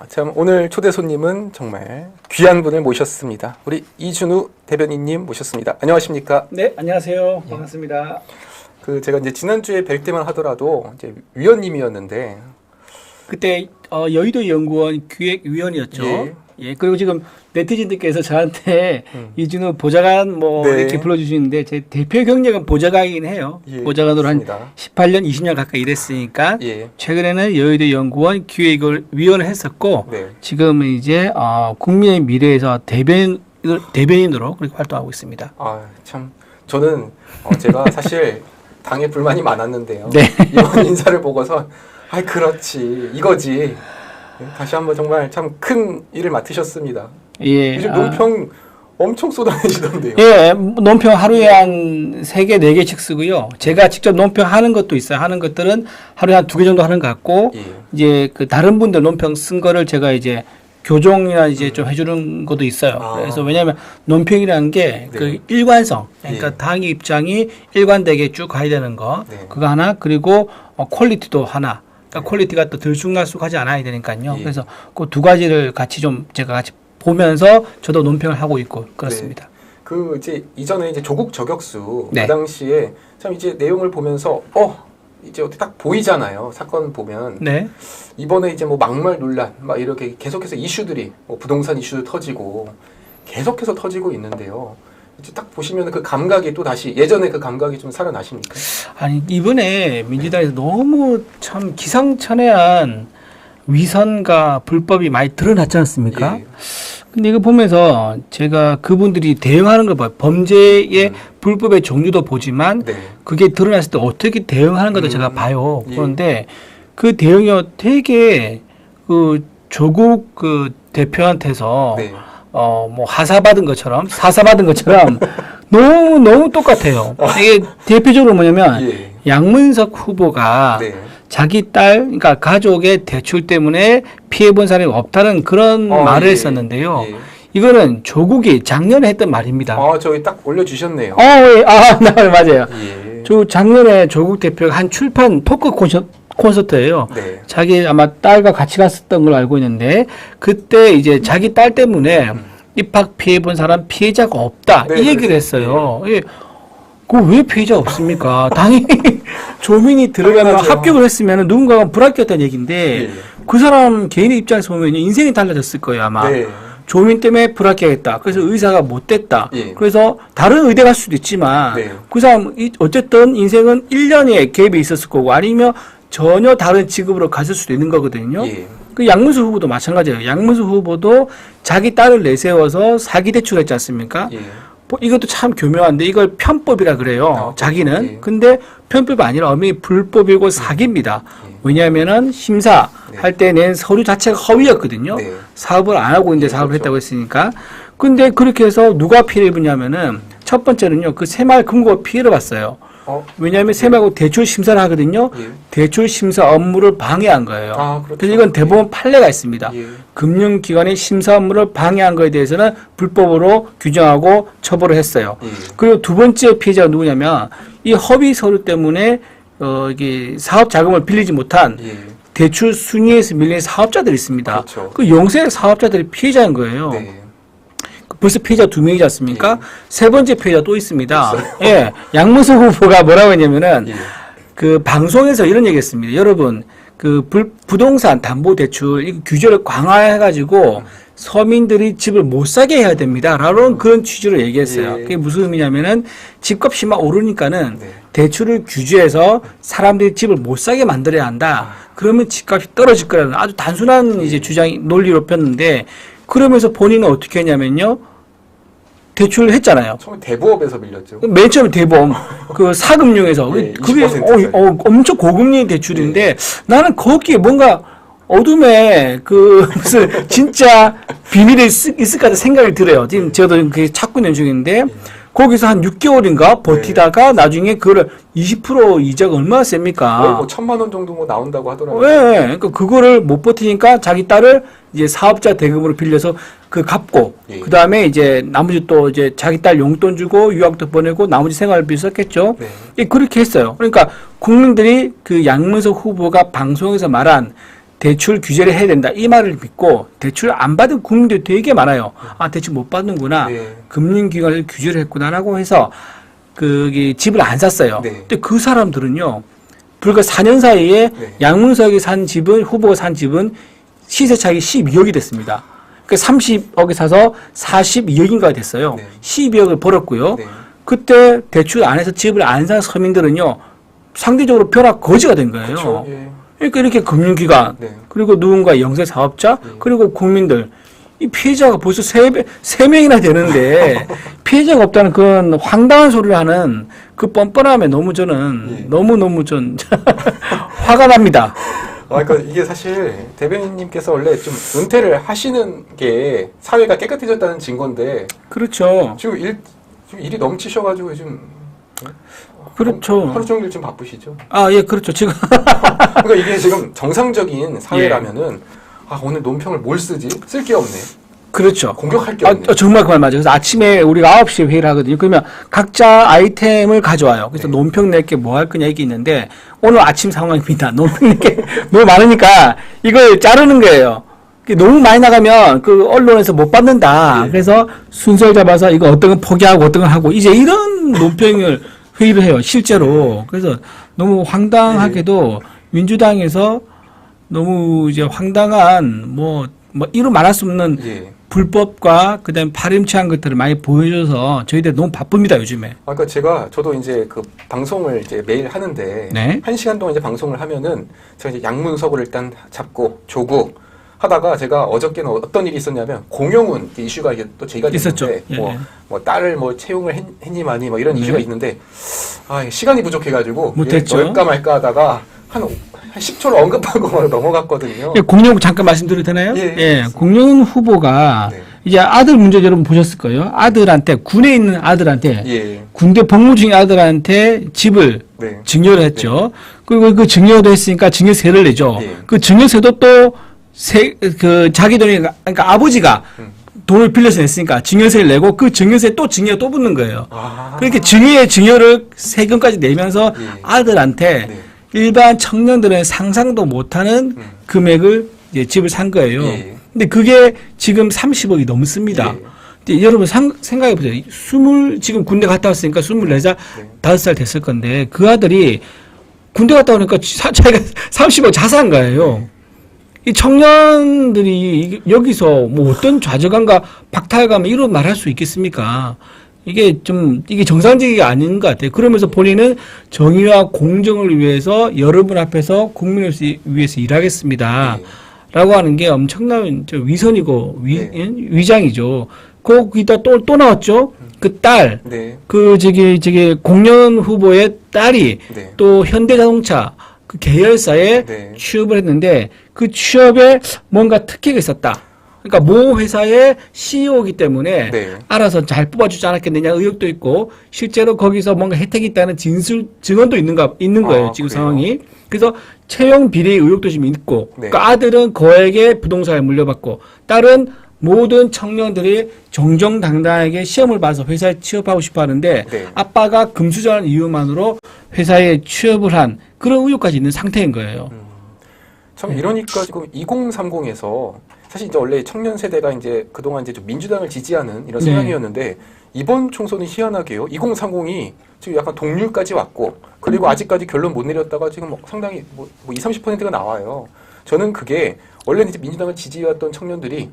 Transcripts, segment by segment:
참 오늘 초대 손님은 정말 귀한 분을 모셨습니다. 우리 이준우 대변인님 모셨습니다. 안녕하십니까? 네, 안녕하세요. 반갑습니다. 제가 이제 지난주에 뵐 때만 하더라도 이제 위원님이었는데 그때 여의도 연구원 기획위원이었죠. 예. 예, 그리고 지금 네티즌들께서 저한테 이준우 보좌관 네. 이렇게 불러주시는데 제 대표 경력은 보좌관이긴 해요. 예, 보좌관으로 맞습니다. 한 18년, 20년 가까이 일했으니까 예. 최근에는 여의도 연구원 기획위원을 했었고 네. 지금은 이제 국민의 미래에서 대변인으로 그렇게 활동하고 있습니다. 참 저는 제가 사실 당에 불만이 많았는데요. 네. 이번 인사를 보고서 그렇지 이거지. 다시 한번 정말 참 큰 일을 맡으셨습니다. 예. 요즘 논평 엄청 쏟아내시던데요. 예, 논평 하루에 한 3개, 4개씩 쓰고요. 제가 직접 논평하는 것도 있어요. 하는 것들은 하루에 한 2개 정도 하는 것 같고, 예. 이제 그 다른 분들 논평 쓴 거를 제가 이제 교정이나 이제 좀 해주는 것도 있어요. 그래서 왜냐하면 논평이라는 게 그 네. 일관성, 그러니까 예. 당의 입장이 일관되게 쭉 가야 되는 거, 네. 그거 하나, 그리고 퀄리티도 하나. 그러니까 퀄리티가 또 들쑥날쑥하지 않아야 되니까요. 예. 그래서 그 두 가지를 같이 좀 제가 같이 보면서 저도 논평을 하고 있고 그렇습니다. 네. 이제 이전에 이제 조국 저격수 네. 그 당시에 참 이제 내용을 보면서 이제 어떻게 딱 보이잖아요. 사건 보면 네. 이번에 이제 뭐 막말 논란 막 이렇게 계속해서 이슈들이 부동산 이슈도 터지고 계속해서 터지고 있는데요. 이제 딱 보시면 그 감각이 또 다시 예전에 그 감각이 좀 살아나십니까? 아니 이번에 민주당에서 너무 참 기상천외한 위선과 불법이 많이 드러났지 않습니까? 예. 근데 이거 보면서 제가 그분들이 대응하는 걸 봐요. 범죄의 불법의 종류도 보지만 네. 그게 드러났을 때 어떻게 대응하는 것도 제가 봐요. 예. 그런데 그 대응이 되게 그 조국 그 대표한테서 네. 뭐 하사받은 것처럼 사사받은 것처럼 너무 똑같아요. 이게 대표적으로 뭐냐면 예. 양문석 후보가 네. 자기 딸, 그러니까 가족의 대출 때문에 피해본 사람이 없다는 그런 말을 예. 했었는데요. 예. 이거는 조국이 작년에 했던 말입니다. 저기 딱 올려주셨네요. 예. 네, 맞아요. 예. 작년에 조국 대표가 한 출판 토크 콘서트예요. 네. 자기 아마 딸과 같이 갔었던 걸로 알고 있는데 그때 이제 자기 딸 때문에 입학 피해본 사람 피해자가 없다 네, 이 얘기를 했어요. 예. 왜 피해자 없습니까? 당연히 조민이 들어가면 당연하죠. 합격을 했으면 누군가가 불합격했다는 얘기인데 예. 그 사람 개인의 입장에서 보면 인생이 달라졌을 거예요 아마. 네. 조민 때문에 불합격했다. 그래서 의사가 못 됐다. 예. 그래서 다른 의대 갈 수도 있지만 네. 그 사람 어쨌든 인생은 1년의 갭이 있었을 거고 아니면 전혀 다른 직업으로 갔을 수도 있는 거거든요. 예. 그 양문수 후보도 마찬가지예요. 양문수 후보도 자기 딸을 내세워서 사기 대출했지 않습니까? 예. 이것도 참 교묘한데 이걸 편법이라 그래요. 자기는. 예. 근데 편법이 아니라 엄연히 불법이고 사기입니다. 예. 왜냐하면은 심사할 때 낸 서류 자체가 허위였거든요. 네. 사업을 안 하고 있는데 사업을 그렇죠. 했다고 했으니까. 근데 그렇게 해서 누가 피해를 보냐면은 첫 번째는요. 그 새마을 금고가 피해를 봤어요. 왜냐하면 새마을금고 대출 심사를 하거든요. 예. 대출 심사 업무를 방해한 거예요. 그렇죠. 그래서 이건 대법원 판례가 있습니다. 예. 금융기관의 심사 업무를 방해한 거에 대해서는 불법으로 규정하고 처벌을 했어요. 예. 그리고 두 번째 피해자가 누구냐면 이 허위 서류 때문에 이게 사업 자금을 빌리지 못한 예. 대출 순위에서 밀린 사업자들이 있습니다. 그렇죠. 그 영세 사업자들이 피해자인 거예요. 네. 벌써 피해자 2명이지 않습니까? 예. 세 번째 피해자 또 있습니다. 예. 양문석 후보가 뭐라고 했냐면은 예. 그 방송에서 이런 얘기 했습니다. 여러분, 그 부동산 담보 대출 이 규제를 강화해가지고 서민들이 집을 못 사게 해야 됩니다. 라는 그런 취지로 얘기했어요. 예. 그게 무슨 의미냐면은 집값이 막 오르니까는 네. 대출을 규제해서 사람들이 집을 못 사게 만들어야 한다. 그러면 집값이 떨어질 거라는 아주 단순한 이제 주장이 논리로 폈는데 그러면서 본인은 어떻게 했냐면요. 대출을 했잖아요. 처음에 대부업에서 밀렸죠. 맨 처음에 대보험, 그 사금융에서. 예, 그게 20% 짜리. 엄청 고금리 대출인데 나는 거기에 뭔가 어둠에 그 무슨 진짜 비밀이 있을까 생각이 들어요. 지금 저도 그게 찾고 있는 중인데 거기서 한 6개월인가 버티다가 나중에 그거를 20% 이자가 얼마나 셉니까? 뭐 1,000만 원 정도 뭐 나온다고 하더라고요. 네, 그러니까 그거를 못 버티니까 자기 딸을 이제 사업자 대금으로 빌려서 그 갚고 예. 그 다음에 이제 나머지 또 이제 자기 딸 용돈 주고 유학도 보내고 나머지 생활비 썼겠죠. 네. 예, 그렇게 했어요. 그러니까 국민들이 그 양문석 후보가 방송에서 말한 대출 규제를 해야 된다. 이 말을 믿고 대출 안 받은 국민들이 되게 많아요. 아, 대출 못 받는구나. 네. 금융기관을 규제를 했구나라고 해서 그 집을 안 샀어요. 네. 근데 그 사람들은요. 불과 4년 사이에 네. 양문석이 산 집은 후보가 산 집은 시세 차익이 12억이 됐습니다. 그러니까 30억에 사서 42억인가 됐어요. 네. 12억을 벌었고요. 네. 그때 대출 안 해서 집을 안 산 서민들은요. 상대적으로 벼락 거지가 된 거예요. 그렇죠. 예. 그러니까 이렇게 금융기관, 네. 그리고 누군가 영세사업자, 그리고 국민들, 이 피해자가 벌써 3명이나 되는데, 피해자가 없다는 그런 황당한 소리를 하는 그 뻔뻔함에 너무 저는, 예. 너무너무 화가 납니다. 그러니까 이게 사실 대변인님께서 원래 좀 은퇴를 하시는 게 사회가 깨끗해졌다는 증거인데, 그렇죠. 지금 일이 넘치셔가지고 요즘 그렇죠. 하루 종일 좀 바쁘시죠. 아, 예, 그렇죠. 지금. 그러니까 이게 지금 정상적인 사회라면은 아 오늘 논평을 뭘 쓰지? 쓸 게 없네. 그렇죠. 공격할 게 없네. 정말 그 말 맞아요. 그래서 아침에 우리가 9시에 회의를 하거든요. 그러면 각자 아이템을 가져와요. 그래서 네. 논평 낼게 뭐 할 거냐 이게 있는데 오늘 아침 상황입니다. 논평 낼게 너무 많으니까 이걸 자르는 거예요. 너무 많이 나가면 그 언론에서 못 받는다. 네. 그래서 순서를 잡아서 이거 어떤 건 포기하고 어떤 건 하고 이제 이런 논평을 회의를 해요. 실제로. 그래서 너무 황당하게도 민주당에서 너무 이제 황당한 뭐 이루 말할 수 없는 예. 불법과 그다음에 파렴치한 것들을 많이 보여줘서 저희들 너무 바쁩니다 요즘에. 아까 저도 이제 그 방송을 이제 매일 하는데 네. 1시간 동안 이제 방송을 하면은 제가 이제 양문석을 일단 잡고 조국 하다가 제가 어저께는 어떤 일이 있었냐면 공영훈 이슈가 이게 또 제기가 있었죠. 됐는데 예, 뭐 딸을 뭐 채용을 했니 마니 뭐 이런 네. 이슈가 있는데 아 시간이 부족해가지고 못했죠. 넣을까 말까 하다가 한 10초를 언급하고 막 넘어갔거든요. 공룡 잠깐 말씀드려도 되나요? 예. 공룡 후보가 네. 이제 아들 문제 여러분 보셨을 거예요. 아들한테 군에 있는 아들한테 예. 군대 복무 중인 아들한테 집을 네. 증여를 했죠. 그리고 그 증여도 했으니까 증여세를 내죠. 예. 그 증여세도 또 자기 돈이 그러니까 아버지가 돈을 빌려서 냈으니까 증여세를 내고 그 증여세 또 증여 또 붙는 거예요. 아. 그렇게 증여를 세금까지 내면서 예. 아들한테 네. 일반 청년들은 상상도 못하는 금액을 이제 집을 산 거예요. 예. 근데 그게 지금 30억이 넘습니다. 예. 근데 여러분 생각해 보세요. 지금 군대 갔다 왔으니까 24살, 네. 5살 됐을 건데 그 아들이 군대 갔다 오니까 자기가 30억 자산한 거예요. 이 청년들이 여기서 뭐 어떤 좌절감과 박탈감을 이런 말할 수 있겠습니까? 이게 정상적이가 아닌 것 같아요. 그러면서 본인은 정의와 공정을 위해서 여러분 앞에서 국민을 위해서 일하겠습니다. 네. 라고 하는 게 엄청난 위선이고 네. 위장이죠. 거기다 또 나왔죠. 그 딸, 네. 공연 후보의 딸이 네. 또 현대자동차 그 계열사에 네. 취업을 했는데 그 취업에 뭔가 특혜가 있었다. 그러니까 모 회사의 CEO이기 때문에 네. 알아서 잘 뽑아주지 않았겠느냐 의혹도 있고 실제로 거기서 뭔가 혜택이 있다는 증언도 있는 거예요. 아, 지금 그래요? 상황이. 그래서 채용 비리 의혹도 좀 있고 네. 그러니까 아들은 거액의 부동산을 물려받고 딸은 모든 청년들이 정정당당하게 시험을 봐서 회사에 취업하고 싶어 하는데 네. 아빠가 금수저라는 이유만으로 회사에 취업을 한 그런 의혹까지 있는 상태인 거예요. 참 이러니까 지금 2030에서 사실 이제 원래 청년 세대가 이제 그동안 이제 좀 민주당을 지지하는 이런 네. 성향이었는데 이번 총선은 희한하게요. 2030이 지금 약간 동률까지 왔고 그리고 아직까지 결론 못 내렸다가 지금 상당히 뭐 20, 30%가 나와요. 저는 그게 원래는 이제 민주당을 지지해왔던 청년들이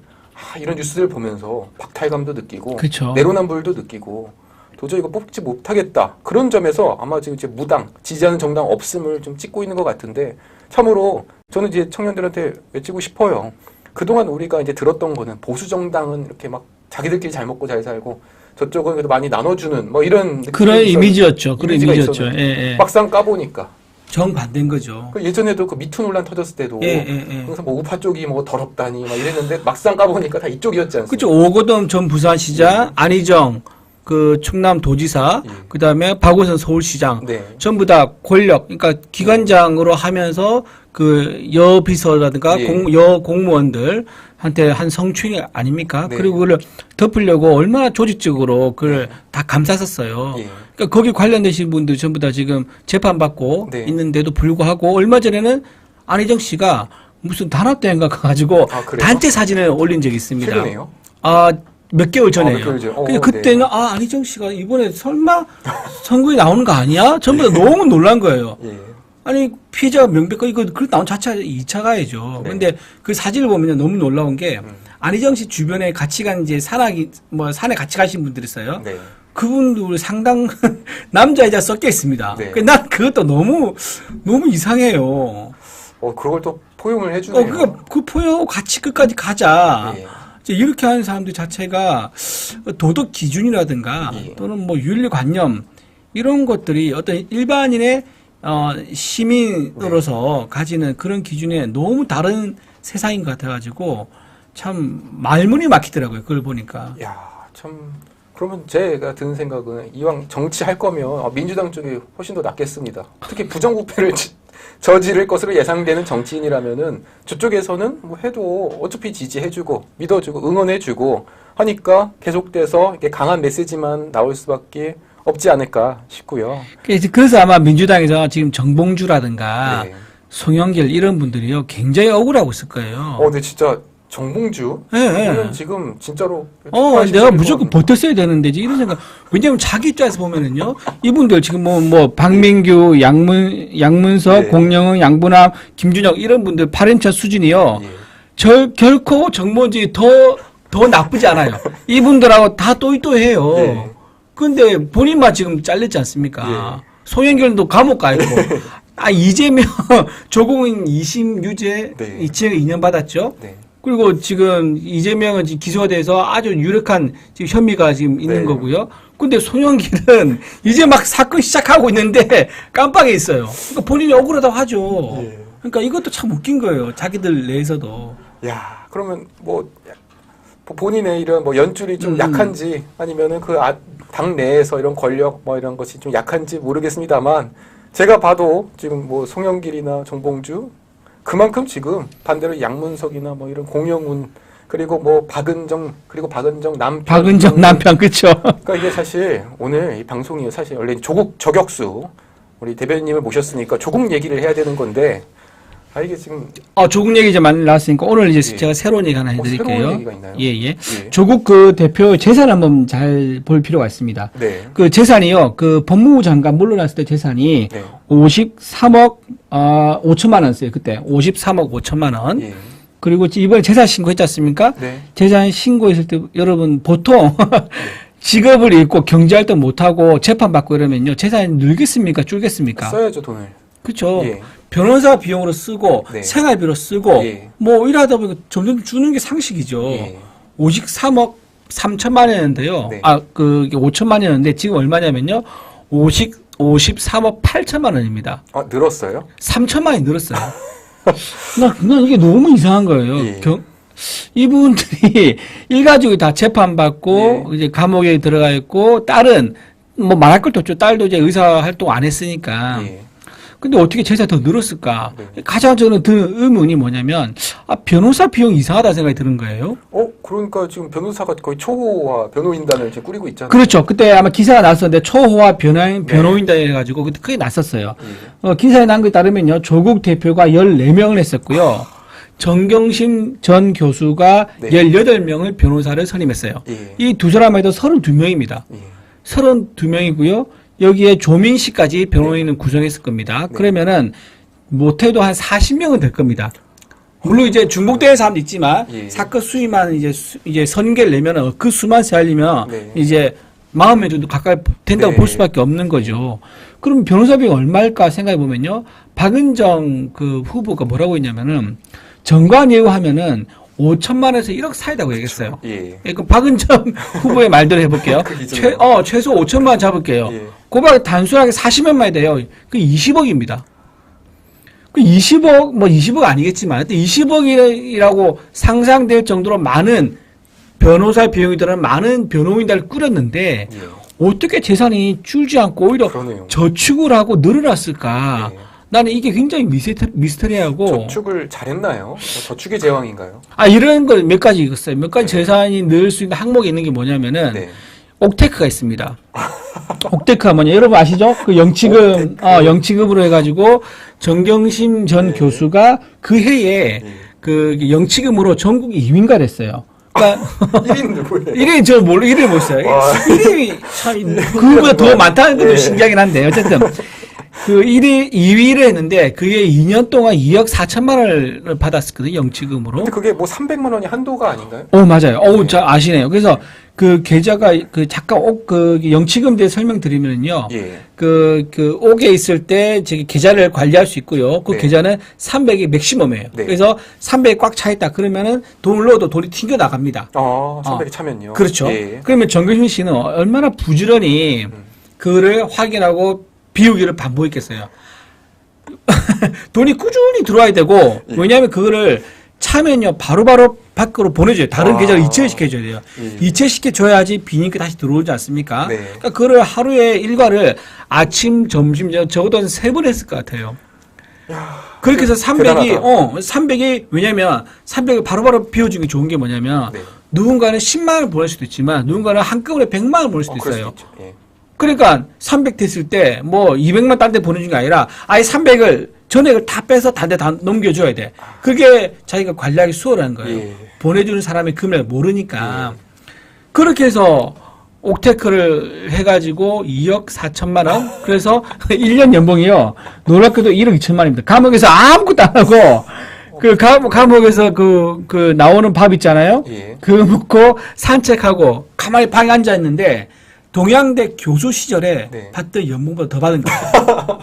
이런 뉴스들 보면서 박탈감도 느끼고 그쵸. 내로남불도 느끼고 도저히 이거 뽑지 못하겠다. 그런 점에서 아마 지금 이제 무당, 지지하는 정당 없음을 좀 찍고 있는 것 같은데 참으로 저는 이제 청년들한테 외치고 싶어요. 그동안 우리가 이제 들었던 거는 보수 정당은 이렇게 막 자기들끼리 잘 먹고 잘 살고 저쪽은 그래도 많이 나눠주는 뭐 이런 그런 이미지였죠. 그런 이미지가 이미지였죠. 있었는데 예, 예. 막상 까보니까 정반대인 거죠. 그 예전에도 그 미투 논란 터졌을 때도 예. 항상 뭐 우파 쪽이 뭐 더럽다니 막 이랬는데 막상 까보니까 다 이쪽이었지 않습니까? 그렇죠. 오거돈 전 부산시장, 안희정 그 충남도지사, 예. 그다음에 박원순 서울시장 네. 전부 다 권력, 그러니까 기관장으로 하면서 그 여비서라든가 예. 여공무원들한테 한 성추행 아닙니까? 네. 그리고 그걸 덮으려고 얼마나 조직적으로 그걸 다 감쌌었어요. 예. 그러니까 거기 관련되신 분들 전부 다 지금 재판받고 네. 있는데도 불구하고 얼마 전에는 안희정 씨가 무슨 단합대회인가 가가지고 아, 그래요? 단체 사진을 올린 적이 있습니다. 최근에요? 아, 몇 개월 전에요. 몇 개월 전. 근데 그때는 네. 안희정 씨가 이번에 설마 선거에 나오는 거 아니야? 전부 다 너무 놀란 거예요. 예. 아니 피해자가 명백하게 그 나온 자체가 2차 가해죠. 네. 근데 그 사진을 보면 너무 놀라운 게 안희정 씨 주변에 같이 간 이제 산에 같이 가신 분들이 있어요. 네. 그분들 상당 남자 여자 섞여 있습니다. 네. 난 그것도 너무 이상해요. 그걸 또 포용을 해주네요. 그러니까 그 포용 같이 끝까지 가자. 예. 이제 이렇게 하는 사람들 자체가 도덕 기준이라든가 예. 또는 뭐 윤리관념 이런 것들이 어떤 일반인의 시민으로서 가지는 그런 기준에 너무 다른 세상인 것 같아가지고 참 말문이 막히더라고요. 그걸 보니까. 야, 참. 그러면 제가 드는 생각은 이왕 정치할 거면 민주당 쪽이 훨씬 더 낫겠습니다. 특히 부정부패를 저지를 것으로 예상되는 정치인이라면은 저쪽에서는 뭐 해도 어차피 지지해주고 믿어주고 응원해주고 하니까 계속돼서 이렇게 강한 메시지만 나올 수밖에 없지 않을까 싶고요. 그래서 아마 민주당에서 지금 정봉주라든가 네. 송영길 이런 분들이요 굉장히 억울하고 있을 거예요. 근데 진짜 정봉주 이거는 지금 진짜로 내가 무조건 버텼어야 되는데 이런 생각. 왜냐면 자기 입장에서 보면은요 이분들 지금 뭐 박민규, 양문석, 네. 공영은, 양분함, 김준혁 이런 분들 8인차 수준이요. 예. 결코 정모지 더 나쁘지 않아요. 이분들하고 다 또이또해요. 예. 근데 본인만 지금 잘렸지 않습니까? 예. 송영길도 감옥 가 있고. 이재명 조국은 2심 유죄 네. 이치에 2년 받았죠. 네. 그리고 지금 이재명은 지금 기소가 돼서 아주 유력한 지금 혐의가 지금 있는 네. 거고요. 근데 송영길은 이제 막 사건 시작하고 있는데 깜빡에 있어요. 그러니까 본인이 억울하다고 하죠. 예. 그러니까 이것도 참 웃긴 거예요. 자기들 내에서도. 야, 그러면 뭐 본인의 이런 뭐 연줄이 좀 약한지 아니면은 당 내에서 이런 권력 뭐 이런 것이 좀 약한지 모르겠습니다만 제가 봐도 지금 뭐 송영길이나 정봉주 그만큼 지금 반대로 양문석이나 뭐 이런 공영훈 그리고 뭐 박은정 남편 그쵸. 그러니까 이게 사실 오늘 이 방송이 사실 원래 조국 저격수 우리 대변인님을 모셨으니까 조국 얘기를 해야 되는 건데 이게 지금 조국 얘기 이제 많이 나왔으니까 오늘 이제 예. 제가 새로운 얘기 하나 해드릴게요. 새로운 얘기가 있나요? 예. 예. 조국 그 대표 재산 한번 잘 볼 필요가 있습니다. 네. 그 재산이요, 그 법무부 장관 물러났을 때 재산이 네. 53억 5천만 원이었어요. 그때 53억 5천만 원. 예. 그리고 이번에 재산 신고했지 않습니까? 네. 재산 신고했을 때 여러분 보통 직업을 잃고 경제활동 못하고 재판받고 이러면요 재산이 늘겠습니까 줄겠습니까? 써야죠 돈을. 그렇죠. 예. 변호사 비용으로 쓰고 네. 생활비로 쓰고 예. 뭐 이러다 보니까 점점 주는 게 상식이죠. 예. 53억 3천만 원이었는데요. 네. 그게 5천만 원이었는데 지금 얼마냐면요. 53억 8천만 원입니다. 늘었어요? 3천만 원이 늘었어요. 난 이게 너무 이상한 거예요. 예. 이분들이 일가족이 다 재판받고 예. 이제 감옥에 들어가 있고 딸은 뭐 말할 것도 없죠. 딸도 이제 의사 활동 안 했으니까. 예. 근데 어떻게 재산이 더 늘었을까? 네. 가장 저는 드는 의문이 뭐냐면 변호사 비용 이상하다 생각이 드는 거예요. 그러니까 지금 변호사가 거의 초호화 변호인단을 지금 꾸리고 있잖아요. 그렇죠. 그때 아마 기사가 났었는데 초호화 변호인단 해가지고 그때 크게 났었어요. 예. 기사에 난 것에 따르면요. 조국 대표가 14명을 했었고요. 정경심 전 교수가 네. 18명을 변호사를 선임했어요. 예. 이 두 사람 해도 32명입니다. 예. 32명이고요. 여기에 조민 씨까지 변호인은 구성했을 겁니다. 네. 그러면은 못해도 한 40명은 될 겁니다. 물론 이제 중복되는 사람도 있지만 예. 사건 수위만 이제 선계를 내면은 그 수만 세알리면 네. 이제 40명 정도 가까이 된다고 네. 볼 수밖에 없는 거죠. 그럼 변호사 비용 얼마일까 생각해 보면요. 박은정 그 후보가 뭐라고 했냐면은 정관 예우하면은 5천만 원에서 1억 사이다고 얘기했어요. 예. 그럼 박은정 후보의 말대로 해볼게요. 그 기준으로. 최소 5천만 원 잡을게요. 예. 고박 단순하게 40년만이 돼요. 그 20억입니다. 그 20억, 뭐 20억 아니겠지만, 20억이라고 상상될 정도로 많은 변호사 비용이 드는 많은 변호인단을 꾸렸는데, 예. 어떻게 재산이 줄지 않고 오히려 그러네요. 저축을 하고 늘어났을까? 예. 나는 이게 굉장히 미스터리하고. 저축을 잘했나요? 저축의 제왕인가요? 이런 걸 몇 가지 읽었어요. 몇 가지 재산이 늘 수 있는 항목이 있는 게 뭐냐면은, 네. 옥테크가 있습니다. 옥테크가 뭐냐? 여러분 아시죠? 그 영치금, 영치금으로 해가지고 정경심 전 교수가 그 해에 그 영치금으로 전국 2위인가 됐어요. 그러니까 1인 누구예요? 1위 저 몰라 1위 못 써요. 와. 1위 참 그거보다 더 많다는 것도 신기하긴 한데 어쨌든 그 2위를 했는데 그게 2년 동안 2억 4천만 원을 받았었거든요. 영치금으로. 근데 그게 뭐 300만 원이 한도가 아닌가요? 맞아요. 잘 아시네요. 그래서 그 계좌가 잠깐 그 영치금 대해 설명드리면요. 예. 그 옥에 있을 때 저기 계좌를 관리할 수 있고요. 그 네. 계좌는 300이 맥시멈이에요. 네. 그래서 300이 꽉 차 있다 그러면은 돈을 넣어도 돈이 튕겨 나갑니다. 300이 차면요. 그렇죠. 예. 그러면 정경심 씨는 얼마나 부지런히 그를 확인하고 비우기를 반복했겠어요. 돈이 꾸준히 들어와야 되고 왜냐하면 그거를 차면요 바로바로 밖으로 보내줘요. 다른 계좌를 이체시켜줘야 돼요. 이체시켜줘야지 비니까 다시 들어오지 않습니까? 네. 그러니까 그걸 하루에 일과를 아침, 점심, 적어도 한 3번 했을 것 같아요. 그렇게 해서 300이 왜냐면 300을 바로바로 비워주는 게 좋은 게 뭐냐면 네. 누군가는 10만 원을 보낼 수도 있지만 누군가는 한꺼번에 100만 원을 보낼 수도 그럴 있어요. 수도 있죠. 예. 그러니까 300 됐을 때 뭐 200만 딴 데 보내준 게 아니라 아예 300을 전액을 다 빼서 딴 데 다 넘겨줘야 돼. 그게 자기가 관리하기 수월한 거예요. 예. 보내주는 사람의 금액을 모르니까. 그렇게 해서 옥테크를 해가지고 2억 4천만 원. 그래서 1년 연봉이요. 놀랍게도 1억 2천만 원입니다. 감옥에서 아무것도 안 하고 그 감옥에서 그 나오는 밥 있잖아요. 예. 그거 먹고 산책하고 가만히 방에 앉아 있는데 동양대 교수 시절에 네. 받던 연봉보다 더 받은 거예요.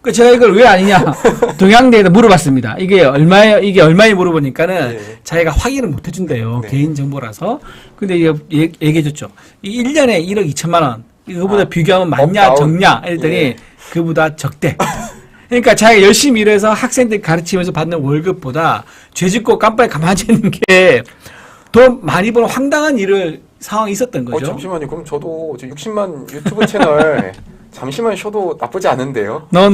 그 제가 이걸 왜 아니냐? 동양대에다 물어봤습니다. 이게 얼마에 물어보니까는 네. 자기가 확인을 못 해준대요. 네. 개인 정보라서. 근데 이게 얘기해줬죠. 이 1년에 1억 2천만 원. 이거보다 비교하면 많냐 적냐? 이랬더니 예. 그보다 적대. 그러니까 자기가 열심히 일해서 학생들 가르치면서 받는 월급보다 죄짓고 깜빡이 가만히 있는 게 더 많이 버는 황당한 상황이 있었던 거죠. 잠시만요. 그럼 저도 60만 유튜브 채널 잠시만 쉬어도 나쁘지 않은데요. No.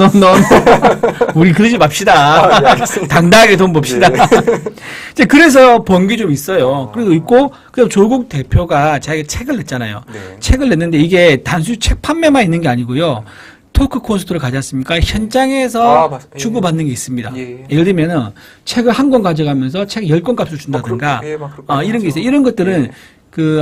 우리 그러지 맙시다. 네, 알겠습니다. 당당하게 돈 봅시다. 네. 이제 그래서 번 게 좀 있어요. 그리고 있고, 그다음 조국 대표가 자기가 책을 냈잖아요. 네. 책을 냈는데 이게 단순히 책 판매만 있는 게 아니고요. 토크 콘서트를 가지 않습니까? 현장에서 주고받는 게 있습니다. 예. 예를 들면은 책을 한 권 가져가면서 책 10권 값을 준다든가, 이런 게 있어요. 이런 것들은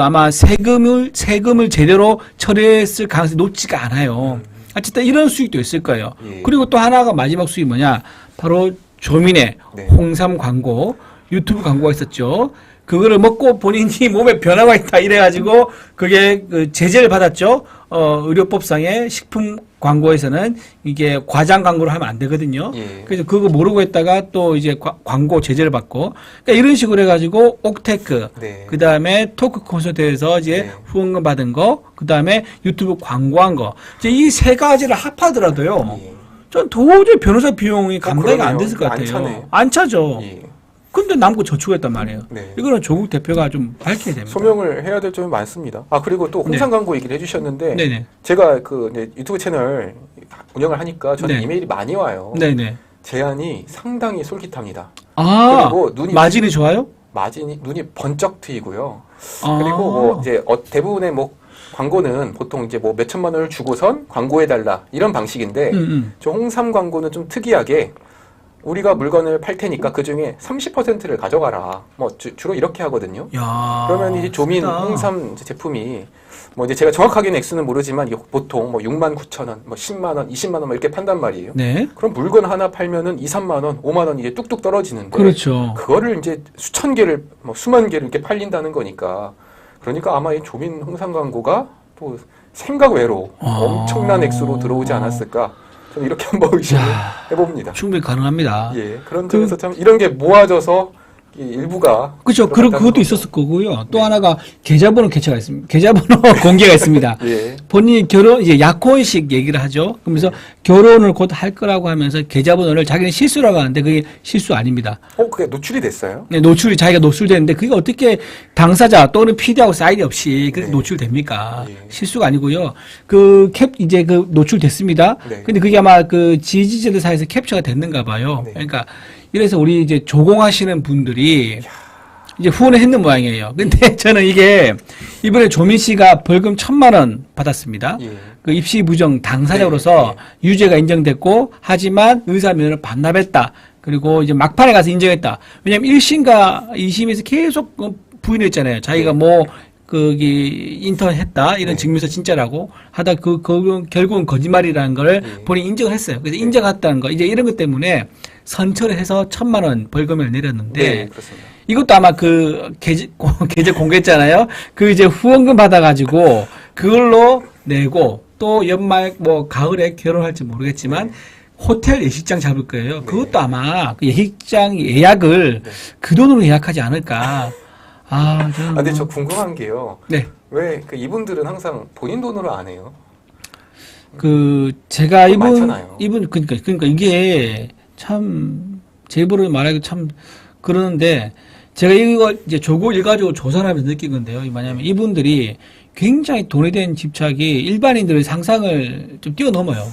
아마 세금을 제대로 처리했을 가능성이 높지가 않아요. 어쨌든 이런 수익도 있을 거예요. 예. 그리고 또 하나가 마지막 수익이 뭐냐? 바로 조민의 네. 홍삼 광고, 유튜브 광고가 있었죠. 그거를 먹고 본인이 몸에 변화가 있다 이래가지고 그게 제재를 받았죠. 의료법상의 식품 광고에서는 이게 과장 광고를 하면 안 되거든요. 예. 그래서 그거 모르고 했다가 또 이제 광고 제재를 받고 그러니까 이런 식으로 해가지고 옥테크, 네. 그 다음에 토크 콘서트에서 이제 네. 후원금 받은 거, 그 다음에 유튜브 광고한 거, 이제 이 세 가지를 합하더라도요. 예. 전 도저히 변호사 비용이 감당이 안 그러네요. 됐을 것 안 같아요. 차네요. 안 차죠. 예. 근데 남고 저축했단 말이에요. 네. 이거는 조국 대표가 좀 밝혀야 됩니다. 소명을 해야 될 점이 많습니다. 그리고 또 홍삼 광고 얘기를 해주셨는데 네네. 제가 이제 유튜브 채널 운영을 하니까 저는 네. 이메일이 많이 와요. 네네. 제안이 상당히 솔깃합니다. 아, 그리고 눈이 마진이 좋아요? 눈이 번쩍 트이고요. 아. 그리고 뭐 이제 대부분의 뭐 광고는 보통 이제 뭐 몇천만 원을 주고선 광고해달라 이런 방식인데 저 홍삼 광고는 좀 특이하게 우리가 물건을 팔 테니까 그 중에 30%를 가져가라. 뭐 주로 이렇게 하거든요. 야, 그러면 이제 조민 좋다. 홍삼 제품이 뭐 이제 제가 정확하게는 액수는 모르지만 이게 보통 뭐 6만 9천 원, 뭐 10만 원, 20만 원 이렇게 판단 말이에요. 네. 그럼 물건 하나 팔면은 2, 3만 원, 5만 원 이게 뚝뚝 떨어지는데 그렇죠. 그거를 이제 수천 개를 뭐 수만 개를 이렇게 팔린다는 거니까 그러니까 아마 이 조민 홍삼 광고가 또 생각 외로 엄청난 액수로 들어오지 않았을까. 저는 이렇게 한번 의심을 해봅니다. 충분히 가능합니다. 예, 그런 점에서 참 이런 게 모아져서 이 일부가 그렇죠. 그것도 있었을 거고요. 또 하나가 계좌번호 개체가 있습니다. 계좌번호 공개가 있습니다. 예. 본인이 이제 약혼식 얘기를 하죠. 그러면서 결혼을 곧 할 거라고 하면서 계좌번호를 자기는 실수라고 하는데 그게 실수 아닙니다. 그게 노출이 됐어요? 네, 자기가 노출되는데 그게 어떻게 당사자 또는 PD하고 사인이 없이 그렇게 네. 노출됩니까? 예. 실수가 아니고요. 이제 노출됐습니다. 네. 근데 그게 아마 지지자들 사이에서 캡처가 됐는가 봐요. 네. 그러니까 이래서 우리 이제 조공하시는 분들이 이제 후원을 했는 모양이에요. 근데 저는 이게 이번에 조민 씨가 벌금 1,000만 원 받았습니다. 예. 그 입시 부정 당사자로서 유죄가 인정됐고 하지만 의사 면허를 반납했다. 그리고 이제 막판에 가서 인정했다. 왜냐면 1심과 2심에서 계속 부인했잖아요. 자기가 뭐 거기 인턴 했다 이런 증명서 진짜라고 하다 결국은 거짓말이라는 걸 본인이 인정을 했어요. 그래서 인정했다는 거 이제 이런 것 때문에 선처를 해서 1,000만 원 벌금을 내렸는데 네, 그렇습니다. 이것도 아마 그 계좌 공개했잖아요. 그 이제 후원금 받아가지고 그걸로 내고 또 연말 뭐 가을에 결혼할지 모르겠지만 호텔 예식장 잡을 거예요. 그것도 아마 그 예식장 예약을 그 돈으로 예약하지 않을까. 저는 근데 저 궁금한 게요. 네. 왜 그 이분들은 항상 본인 돈으로 안 해요? 제가 많잖아요. 그러니까 이게 참 제 입으로 말하기 참 그러는데 제가 이거 이제 조국 일가지고 조사를 하면서 느낀 건데요. 뭐냐면 이분들이 굉장히 돈에 대한 집착이 일반인들의 상상을 좀 뛰어넘어요.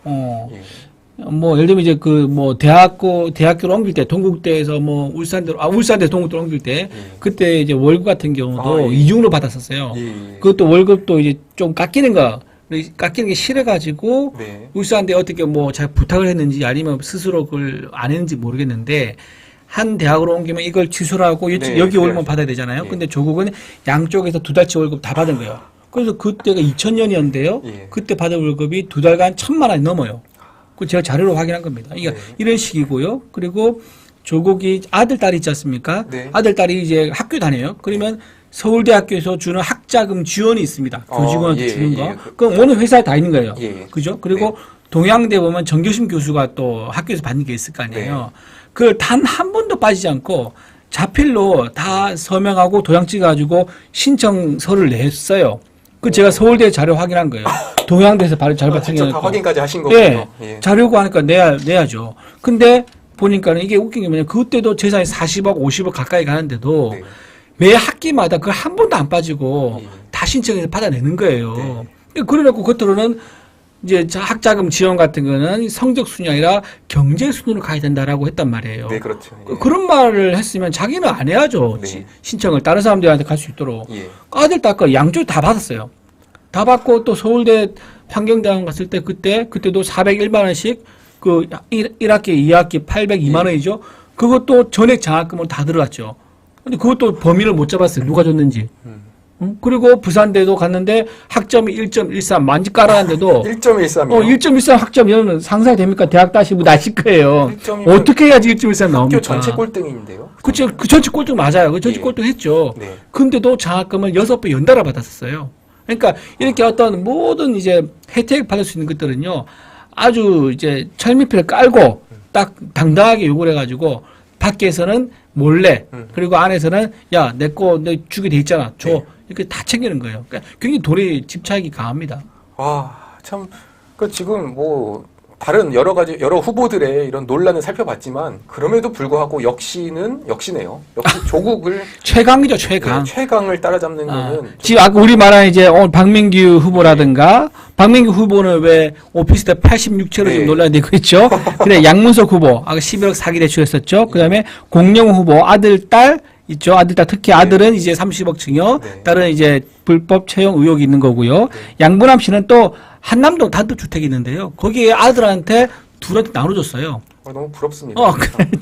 예. 뭐 예를 들면 이제 대학교를 옮길 때 동국대에서 뭐 울산대 동국대로 옮길 때 그때 이제 월급 같은 경우도 이중으로 받았었어요. 그것도 월급도 이제 좀 깎이는 게 싫어가지고 네. 울산대 어떻게 뭐 잘 부탁을 했는지 아니면 스스로 그걸 안 했는지 모르겠는데 한 대학으로 옮기면 이걸 취소를 하고 여기 월급만 받아야 되잖아요. 예. 근데 조국은 양쪽에서 2달치 월급 다 받은 거예요. 그래서 그때가 2000년이었는데요. 예. 그때 받은 월급이 2달간 1,000만 원이 넘어요. 그 제가 자료로 확인한 겁니다. 그러니까 이런 식이고요. 그리고 조국이 아들, 딸이 있지 않습니까? 네. 아들, 딸이 이제 학교 다녀요. 그러면 서울대학교에서 주는 학자금 지원이 있습니다. 교직원한테 주는 거. 그럼 어느 회사에 다 있는 거예요. 그죠? 그리고 동양대 보면 정교심 교수가 또 학교에서 받는 게 있을 거 아니에요. 그걸 단 한 번도 빠지지 않고 자필로 다 서명하고 도장 찍어가지고 신청서를 냈어요. 그 제가 서울대 자료 확인한 거예요. 동양대에서 바로 잘 받은 직접 다 확인까지 하신 거군요. 네. 자료고 하니까 내야죠. 근데 보니까는 이게 웃긴 게 뭐냐면 그때도 재산이 40억, 50억 가까이 가는데도 매 학기마다 그걸 한 번도 안 빠지고 다 신청해서 받아내는 거예요. 그래놓고 겉으로는 이제 학자금 지원 같은 거는 성적 순위 아니라 경제 순으로 가야 된다라고 했단 말이에요. 네, 그렇죠. 그런 말을 했으면 자기는 안 해야죠. 신청을 다른 사람들한테 갈 수 있도록. 아들, 딸 양쪽 다 받았어요. 다 받고 또 서울대 환경대학원 갔을 때 그때도 401만 원씩 그 1학기, 2학기 802만 원이죠. 그것도 전액 장학금으로 다 들어갔죠. 근데 그것도 범위를 못 잡았어요. 누가 줬는지. 그리고 부산대도 갔는데 학점이 1.13 만지 깔아놨는데도 1.13이요? 1.13 학점 이러면 상상이 됩니까? 대학 다시 나실 거예요. 1.1이면 어떻게 해야지 1.13 나옵니까? 학교 전체 꼴등인데요? 그렇죠. 그 전체 꼴등 맞아요. 그 전체 꼴등 했죠. 근데도 장학금을 6배 연달아 받았었어요. 그러니까 이렇게 어떤 모든 이제 혜택 받을 수 있는 것들은요. 아주 이제 철미피를 깔고 딱 당당하게 요구를 해가지고 밖에서는 몰래 그리고 안에서는 야, 내 주게 돼 있잖아. 줘. 이렇게 다 챙기는 거예요. 그러니까 굉장히 돈에 집착이 강합니다. 참, 지금 다른 여러 후보들의 이런 논란을 살펴봤지만, 그럼에도 불구하고 역시네요. 역시 조국을. 최강이죠, 최강. 최강을 따라잡는 거는. 지금 아까 우리 말한 이제 오늘 박민규 후보라든가, 박민규 후보는 왜 오피스텔 86채로 지금 논란이 되고 있죠. 근데 양문석 후보, 아까 11억 사기 대출했었죠. 그 다음에 공영 후보, 아들, 딸, 있죠. 아들, 딸, 특히 아들은 이제 30억 증여, 딸은 이제 불법 채용 의혹이 있는 거고요. 양분함 씨는 또 한남동 단독주택이 있는데요. 거기에 아들한테 둘한테 나눠줬어요. 너무 부럽습니다.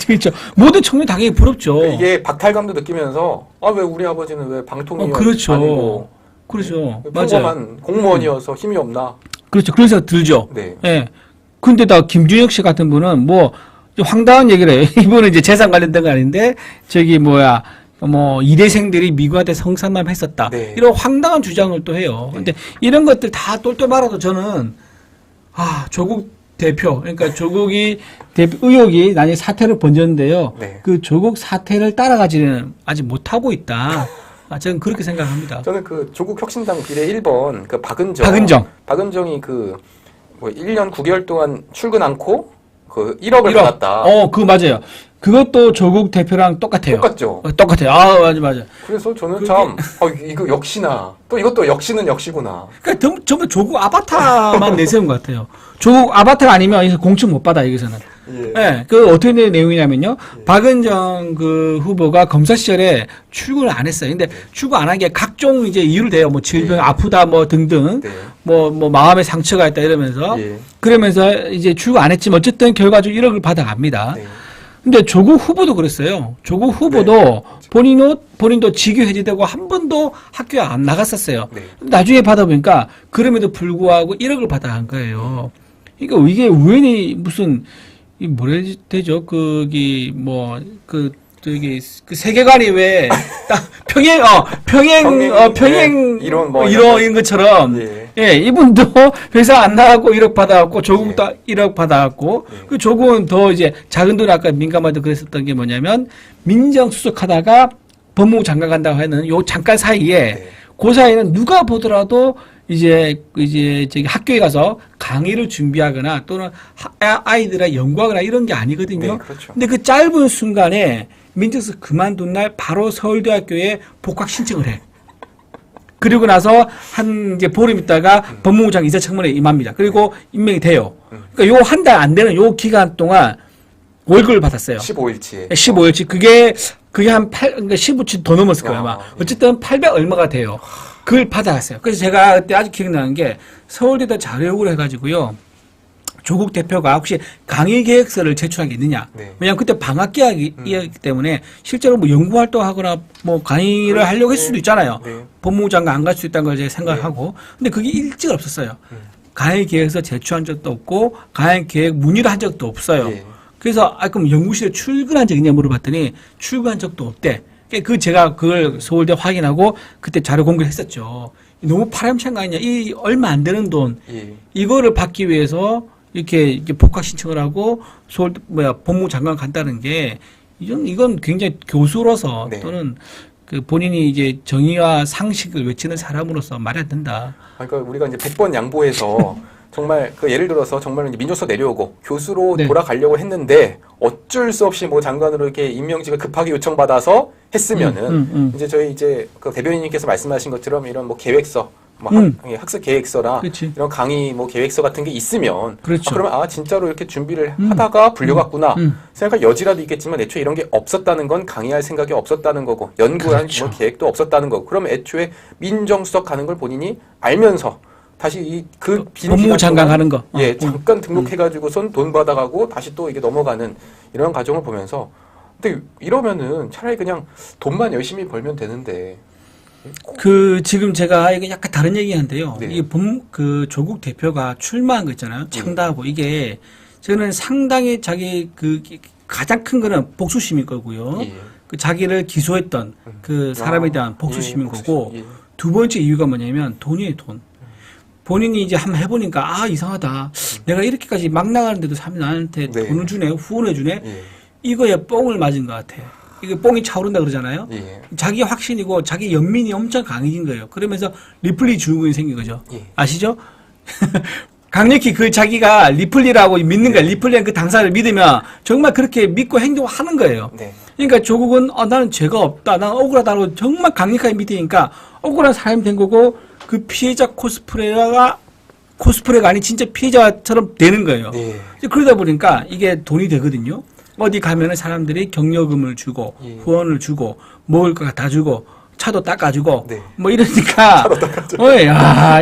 그렇죠. 모든 청년 당연히 부럽죠. 이게 박탈감도 느끼면서, 왜 우리 아버지는 왜 방통위원 그렇죠. 아니고. 그렇죠. 평범한 공무원이어서 힘이 없나. 그렇죠. 그런 생각 들죠. 네. 예. 근데 김준혁 씨 같은 분은 좀 황당한 얘기를 해요. 이분은 이제 재산 관련된 거 아닌데, 이대생들이 미국한테 성상남 했었다. 이런 황당한 주장을 또 해요. 근데 이런 것들 다 똘똘 말아도 저는, 조국 대표, 그러니까 조국이 의혹이 나중에 사태를 번졌는데요. 그 조국 사태를 따라가지는 아직 못하고 있다. 저는 그렇게 생각합니다. 저는 조국 혁신당 비례 1번, 박은정이 1년 9개월 동안 출근 않고 1억을 받았다. 그거 맞아요. 그것도 조국 대표랑 똑같아요. 똑같죠. 똑같아요. 맞아. 그래서 저는 이거 역시나, 또 이것도 역시는 역시구나. 그러니까 전부 조국 아바타만 내세운 것 같아요. 조국 아바타가 아니면 공천 못 받아, 여기서는. 예. 예, 그 어떻게 된 내용이냐면요. 박은정 그 후보가 검사 시절에 출근을 안 했어요. 근데 출근 안 한 게 각종 이제 이유를 대요. 뭐 질병 예. 아프다 뭐 등등. 네. 뭐 마음에 상처가 있다 이러면서. 예. 그러면서 이제 출근 안 했지만 어쨌든 결과적으로 1억을 받아갑니다. 네. 근데 조국 후보도 그랬어요. 조국 후보도 본인도 직위 해제되고 한 번도 학교에 안 나갔었어요. 네. 나중에 받아보니까 그럼에도 불구하고 1억을 받아간 거예요. 그러니까 이게 우연히 무슨 이 뭐라 해야 되죠? 저기 그 세계관이 왜 딱 평행 예, 이런 뭐 이런 것처럼 예. 예, 이분도 회사 안 나가고 1억 받아갖고 조국도 1억 받아갖고 예. 그 조국은 더 이제 작은 돈 아까 민감하다 그랬었던 게 뭐냐면 민정수석하다가 법무부 장관 간다고 하는 요 잠깐 사이에 네. 그 사이에는 누가 보더라도 이제 저기 학교에 가서 강의를 준비하거나 또는 아이들과 연구하거나 이런 게 아니거든요. 네, 그렇죠. 근데 그 짧은 순간에 민정수석 그만둔 날 바로 서울대학교에 복학 신청을 해. 그리고 나서 한 이제 보름 있다가 법무부장 이사청문회에 임합니다. 그리고 임명이 돼요. 그러니까 요 한 달 안 되는 요 기간 동안 월급을 받았어요. 15일치에. 15일치. 그게 그러니까 15치 더 넘었을 거예요, 아마. 예. 어쨌든 800 얼마가 돼요. 그걸 받아갔어요. 그래서 제가 그때 아직 기억나는 게 서울대에다 자료 요구를 해가지고요. 조국 대표가 혹시 강의 계획서를 제출한 게 있느냐. 네. 왜냐하면 그때 방학 기간이었기 때문에 실제로 뭐 연구 활동하거나 뭐 강의를 하려고 했을 수도 있잖아요. 네. 법무부 장관 안 갈 수 있다는 걸 제가 생각하고. 근데 그게 일찍 없었어요. 강의 계획서 제출한 적도 없고 강의 계획 문의를 한 적도 없어요. 예. 그래서 그럼 연구실에 출근한 적 있냐 물어봤더니 출근한 적도 없대. 제가 그걸 서울대 확인하고 그때 자료 공개를 했었죠. 너무 파렴치한 거 아니냐. 이 얼마 안 되는 돈 예. 이거를 받기 위해서 이렇게 복학 신청을 하고 법무부 장관 간다는 게 이건 굉장히 교수로서 네. 또는 그 본인이 이제 정의와 상식을 외치는 사람으로서 말이 안 된다. 그러니까 우리가 이제 100번 양보해서 정말 그 예를 들어서 정말 이제 민조서 내려오고 교수로 네. 돌아가려고 했는데 어쩔 수 없이 뭐 장관으로 이렇게 임명직을 급하게 요청받아서 했으면은 이제 저희 이제 그 대변인님께서 말씀하신 것처럼 이런 뭐 계획서 뭐 학습 계획서나 그치. 이런 강의 뭐 계획서 같은 게 있으면 그렇죠. 그러면 진짜로 이렇게 준비를 하다가 불려갔구나 생각할 여지라도 있겠지만 애초에 이런 게 없었다는 건 강의할 생각이 없었다는 거고 연구할 그렇죠. 뭐 계획도 없었다는 거고 그럼 애초에 민정수석 가는 걸 본인이 알면서 다시 그 법무부 장관 가는 거. 예, 잠깐 등록해가지고선 돈 받아가고 다시 또 이게 넘어가는 이런 과정을 보면서 근데 이러면은 차라리 그냥 돈만 열심히 벌면 되는데 지금 제가 이게 약간 다른 얘기한데요. 네. 이게 그 조국 대표가 출마한 거 있잖아요. 창당하고 이게 저는 상당히 자기 가장 큰 거는 복수심일 거고요. 예. 그 자기를 기소했던 그 사람에 대한 복수심인 거고 예. 두 번째 이유가 뭐냐면 돈이에요, 돈. 본인이 이제 한번 해보니까 이상하다. 내가 이렇게까지 막 나가는데도 사람이 나한테 네. 돈을 주네, 후원을 주네. 예. 이거에 뽕을 맞은 것 같아. 이게 뽕이 차오른다 그러잖아요. 예. 자기 확신이고 자기 연민이 엄청 강해진 거예요. 그러면서 리플리 주의군이 생긴 거죠. 예. 아시죠? 강력히 자기가 리플리라고 믿는 거야. 리플리한 그 당사를 믿으면 정말 그렇게 믿고 행동하는 거예요. 네. 그러니까 조국은 나는 죄가 없다. 나는 억울하다고 정말 강력하게 믿으니까 억울한 사람이 된 거고 그 피해자 코스프레가 아닌 진짜 피해자처럼 되는 거예요. 네. 그러다 보니까 이게 돈이 되거든요. 어디 가면은 사람들이 격려금을 주고 예. 후원을 주고 먹을 거 다 주고 차도 닦아주고 네. 뭐 이러니까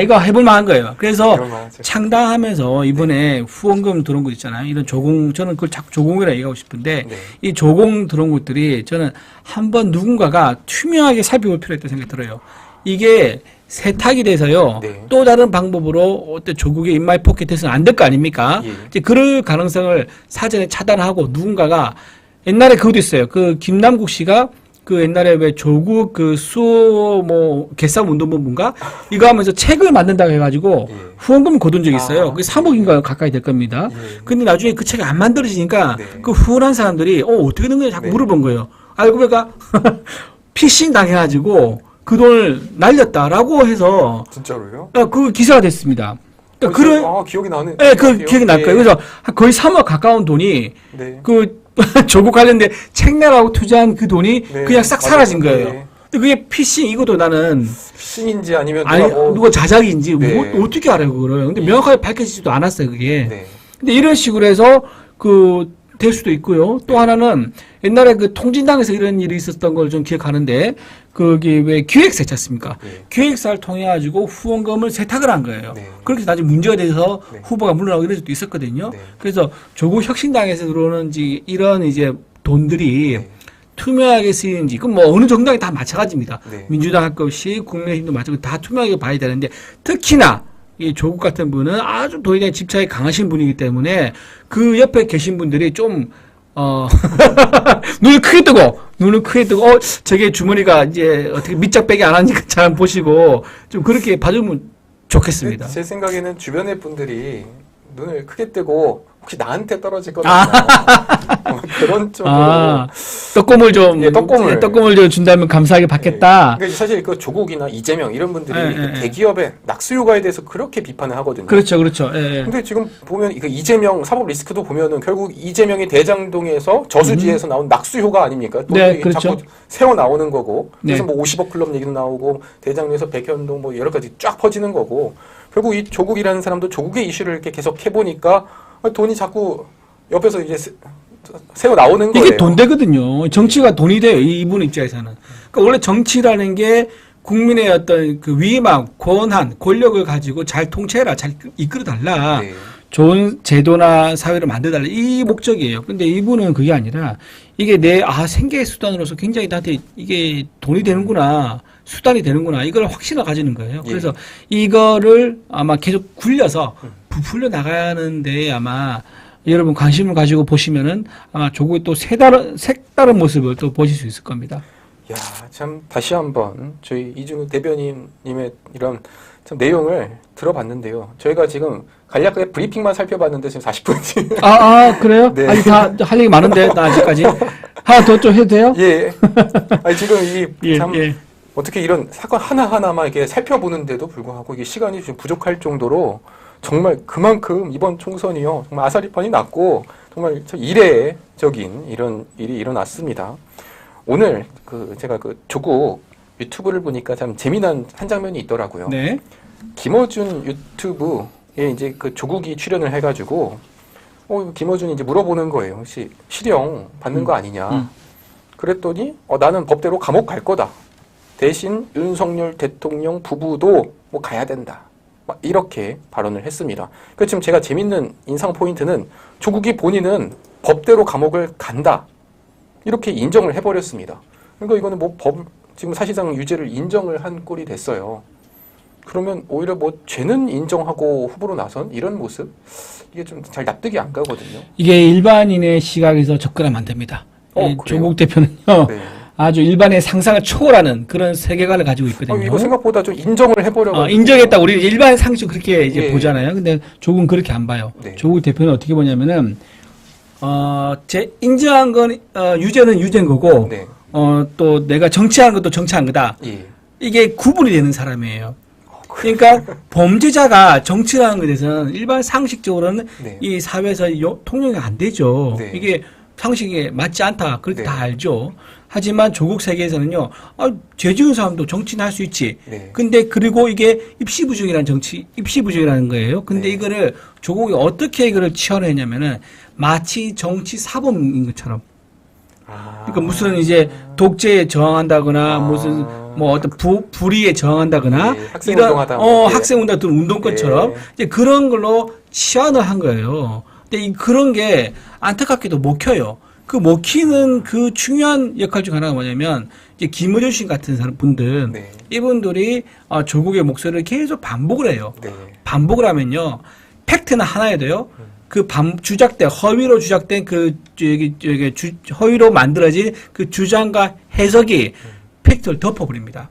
이거 해볼 만한 거예요. 그래서 해볼 만하죠. 창당하면서 이번에 후원금 들어온 거 있잖아요. 이런 저는 그걸 자꾸 조공이라 얘기하고 싶은데 네. 이 조공 들어온 것들이 저는 한번 누군가가 투명하게 살펴볼 필요가 있다고 생각이 들어요. 이게 세탁이 돼서요. 네. 또 다른 방법으로 어떤 조국의 인마이 포켓에서는 안 될 거 아닙니까? 예. 이제 그럴 가능성을 사전에 차단하고 누군가가 옛날에 그것도 있어요. 그 김남국 씨가 그 옛날에 왜 조국 그 수호 개싸움 운동본부인가 이거 하면서 책을 만든다고 해가지고 예. 후원금 거둔 적이 있어요. 그게 3억인가 가까이 될 겁니다. 예. 근데 나중에 그 책이 안 만들어지니까 네. 그 후원한 사람들이 어떻게 된 거냐 자꾸 네. 물어본 거예요. 알고 보니까 피싱 당해가지고 그 돈을 날렸다라고 해서 진짜로요? 그 기사가 됐습니다. 그러니까 기억이 나네. 기억이 날 거예요. 그래서 거의 3억 가까운 돈이 네. 그 조국 관련된 책 내라고 투자한 그 돈이 네. 그냥 싹 맞아요. 사라진 거예요. 네. 근데 그게 피싱 이것도 나는 피싱인지 아니면 누가 자작인지 네. 어떻게 알아요 그거를. 근데 네. 명확하게 밝혀지지도 않았어요 그게. 네. 근데 이런 식으로 해서 될 수도 있고요. 또 하나는 옛날에 그 통진당에서 이런 일이 있었던 걸 좀 기억하는데, 그게 왜 기획사 있지 않습니까? 네. 기획사를 통해 가지고 후원금을 세탁을 한 거예요. 네. 그렇게 나중에 문제가 돼서 네. 후보가 물러나고 이런 적도 있었거든요. 네. 그래서 조국 혁신당에서 들어오는 이런 이제 돈들이 네. 투명하게 쓰이는지, 그럼 뭐 어느 정당이 다 마찬가지입니다. 네. 민주당 할 것이 국민의힘도 마찬가지, 다 투명하게 봐야 되는데, 특히나 이 조국 같은 분은 아주 돈에 대한 집착이 강하신 분이기 때문에 그 옆에 계신 분들이 좀 눈을 크게 뜨고 저게 주머니가 이제 어떻게 밑작빼기 안 하니까 잘 보시고 좀 그렇게 봐주면 좋겠습니다. 제 생각에는 주변의 분들이 눈을 크게 뜨고 혹시 나한테 떨어질 거다 그런 쪽으로 떡고물 좀, 예, 떡고물 좀 준다면 감사하게 받겠다. 그러니까 사실 그 조국이나 이재명 이런 분들이 예, 그 예. 대기업의 낙수 효과에 대해서 그렇게 비판을 하거든요. 그렇죠, 그렇죠. 예, 예. 근데 지금 보면 그 이재명 사법 리스크도 보면은 결국 이재명이 대장동에서 저수지에서 나온 낙수 효과 아닙니까? 또 네, 이게 그렇죠. 자꾸 새어 나오는 거고. 그래서 네. 뭐 50억 클럽 얘기도 나오고 대장동에서 백현동 뭐 여러 가지 쫙 퍼지는 거고. 결국 이 조국이라는 사람도 조국의 이슈를 이렇게 계속 해보니까 돈이 자꾸 옆에서 이제 새어 나오는 거예요. 이게 돈 되거든요. 정치가 돈이 돼요. 이분 입장에서는. 그러니까 원래 정치라는 게 국민의 어떤 그 위임함, 권한, 권력을 가지고 잘 통치해라, 잘 이끌어달라. 네. 좋은 제도나 사회를 만들어달라. 이 목적이에요. 근데 이분은 그게 아니라 이게 생계의 수단으로서 굉장히 나한테 이게 돈이 되는구나. 수단이 되는구나. 이걸 확신을 가지는 거예요. 예. 그래서 이거를 아마 계속 굴려서 부풀려 나가는데 아마 여러분 관심을 가지고 보시면은 아마 조국의 또 색다른 모습을 또 보실 수 있을 겁니다. 야, 참 다시 한번 저희 이준우 대변인님의 이런 참 내용을 들어봤는데요. 저희가 지금 간략하게 브리핑만 살펴봤는데 지금 40분째. 그래요? 네. 아직 다 할 얘기 많은데 나 아직까지 하나 더 좀 해도 돼요? 예. 아니 지금 이 참 예. 어떻게 이런 사건 하나하나만 이렇게 살펴보는데도 불구하고 이게 시간이 좀 부족할 정도로 정말 그만큼 이번 총선이요. 정말 아사리판이 났고 정말 이례적인 이런 일이 일어났습니다. 오늘 제가 조국 유튜브를 보니까 참 재미난 한 장면이 있더라고요. 네. 김어준 유튜브에 이제 그 조국이 출연을 해가지고 김어준이 이제 물어보는 거예요. 혹시 실형 받는 거 아니냐? 그랬더니 나는 법대로 감옥 갈 거다. 대신 윤석열 대통령 부부도 뭐 가야 된다. 막 이렇게 발언을 했습니다. 그러니까 지금 제가 재밌는 인상 포인트는 조국이 본인은 법대로 감옥을 간다. 이렇게 인정을 해버렸습니다. 그러니까 이거는 지금 사실상 유죄를 인정을 한 꼴이 됐어요. 그러면 오히려 뭐 죄는 인정하고 후보로 나선 이런 모습? 이게 좀 잘 납득이 안 가거든요. 이게 일반인의 시각에서 접근하면 안 됩니다. 그래요? 조국 대표는요. 네. 아주 일반의 상상을 초월하는 그런 세계관을 가지고 있거든요. 이거 생각보다 좀 인정을 해버려가지고. 인정했다. 우리 일반 상식 그렇게 이제 예. 보잖아요. 근데 조국은 그렇게 안 봐요. 네. 조국 대표는 어떻게 보냐면은, 인정한 건, 유죄는 유죄인 거고, 네. 또 내가 정치한 것도 정치한 거다. 예. 이게 구분이 되는 사람이에요. 그러니까 범죄자가 정치라는 것에 대해서는 일반 상식적으로는 네. 이 사회에서 통용이 안 되죠. 네. 이게 상식에 맞지 않다. 그렇게 네. 다 알죠. 하지만 조국 세계에서는요, 죄 지은 사람도 정치는 할 수 있지. 네. 근데 그리고 이게 입시부정이라는 거예요. 근데 네. 이거를 조국이 어떻게 이거를 치환했냐면은 마치 정치 사범인 것처럼. 그러니까 무슨 이제 독재에 저항한다거나 무슨 뭐 어떤 불의에 저항한다거나 네, 학생운동하다 학생운동 같은 운동권처럼 네. 이제 그런 걸로 치환을 한 거예요. 근데 그런 게 안타깝게도 먹혀요. 그 먹히는 그 중요한 역할 중 하나가 뭐냐면 이제 김어준 씨 같은 분들 네. 이분들이 조국의 목소리를 계속 반복을 해요. 네. 반복을 하면요 팩트는 하나야 돼요. 허위로 주작된 허위로 만들어진 그 주장과 해석이 팩트를 덮어버립니다.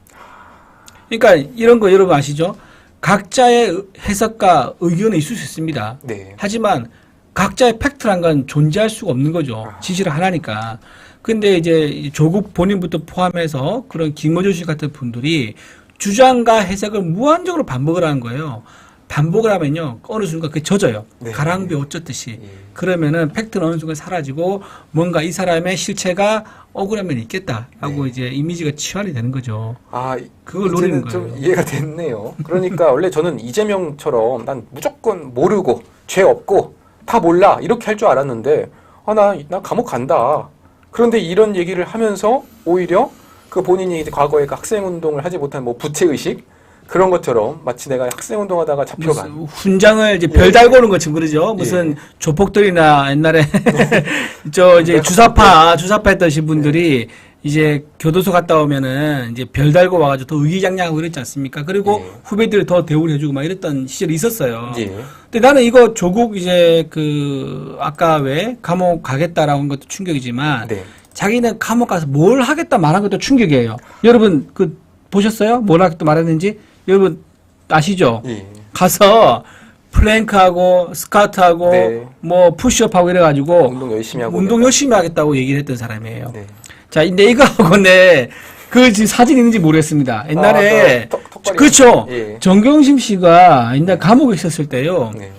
그러니까 이런 거 여러분 아시죠? 각자의 해석과 의견은 있을 수 있습니다. 네. 하지만 각자의 팩트란 건 존재할 수가 없는 거죠. 지시를 하나니까. 근데 이제 조국 본인부터 포함해서 그런 김어준 씨 같은 분들이 주장과 해석을 무한적으로 반복을 하는 거예요. 반복을 하면요 어느 순간 그게 젖어요. 네. 가랑비에 옷 젖듯이. 예. 그러면은 팩트는 어느 순간 사라지고 뭔가 이 사람의 실체가 억울한 면이 있겠다 하고 네. 이제 이미지가 치환이 되는 거죠. 그걸 이제는 노리는 좀 거예요. 이해가 됐네요. 그러니까 원래 저는 이재명처럼 난 무조건 모르고 죄 없고 다 몰라 이렇게 할 줄 알았는데 나 감옥 간다. 그런데 이런 얘기를 하면서 오히려 그 본인이 이제 과거에 그 학생 운동을 하지 못한 뭐 부채 의식 그런 것처럼 마치 내가 학생 운동하다가 잡혀간 훈장을 이제 예. 별 달고 오는 것처럼 그러죠. 무슨 예. 조폭들이나 옛날에 저 이제 주사파 했던 분들이 이제 교도소 갔다 오면은 이제 별 달고 와가지고 더 의기장량하고 그랬지 않습니까? 그리고 예. 후배들이 더 대우를 해주고 막 이랬던 시절이 있었어요. 예. 근데 나는 이거 조국 이제 아까 왜 감옥 가겠다라고 한 것도 충격이지만 네. 자기는 감옥 가서 뭘 하겠다 말한 것도 충격이에요. 여러분 보셨어요? 뭘 하겠다 말했는지? 여러분 아시죠? 예. 가서 플랭크하고 스쿼트하고 네. 뭐 푸시업하고 이래가지고 운동 열심히 하고 운동 열심히 하겠다고 얘기를 했던 사람이에요. 네. 자, 근데 이거하고 그 지금 사진 있는지 모르겠습니다. 옛날에 턱걸이. 그렇죠. 예. 정경심 씨가 옛날 감옥에 있었을 때요. 네.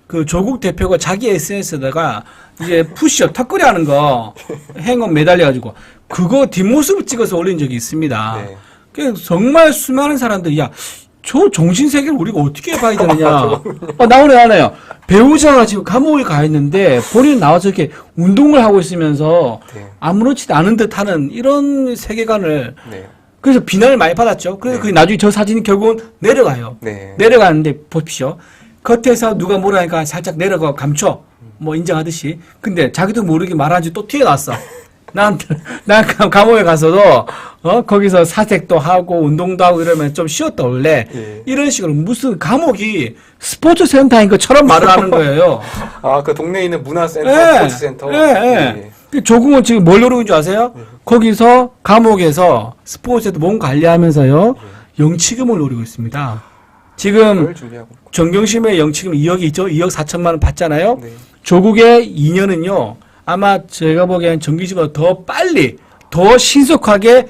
그 조국 대표가 자기 SNS에다가 이제 푸시업 턱걸이 하는 거 행운 매달려가지고 그거 뒷모습을 찍어서 올린 적이 있습니다. 네. 그래서 정말 수많은 사람들이 저 정신세계를 우리가 어떻게 봐야 되느냐. 나오네, 하나요. 배우자가 지금 감옥에 가 있는데 본인은 나와서 이렇게 운동을 하고 있으면서 네. 아무렇지도 않은 듯 하는 이런 세계관을 네. 그래서 비난을 많이 받았죠. 그래서 네. 그 나중에 저 사진이 결국은 내려가요. 네. 내려가는데 보십시오. 겉에서 누가 뭐라 하니까 살짝 내려가 감춰. 뭐 인정하듯이. 근데 자기도 모르게 말하는지 또 튀어나왔어. 난 감옥에 가서도, 거기서 사색도 하고, 운동도 하고 이러면 좀 쉬었다 올래. 예. 이런 식으로 무슨 감옥이 스포츠 센터인 것처럼 말을 하는 거예요. 그 동네에 있는 문화센터, 예. 스포츠센터. 예. 그 조국은 지금 뭘 노리는 줄 아세요? 거기서 감옥에서 스포츠센터 몸 관리하면서요, 영치금을 노리고 있습니다. 지금 그걸 준비하고. 정경심의 영치금 2억이 있죠? 2억 4천만 원 받잖아요? 네. 조국의 2년은요, 아마 제가 보기엔 정기심보다 더 빨리, 더 신속하게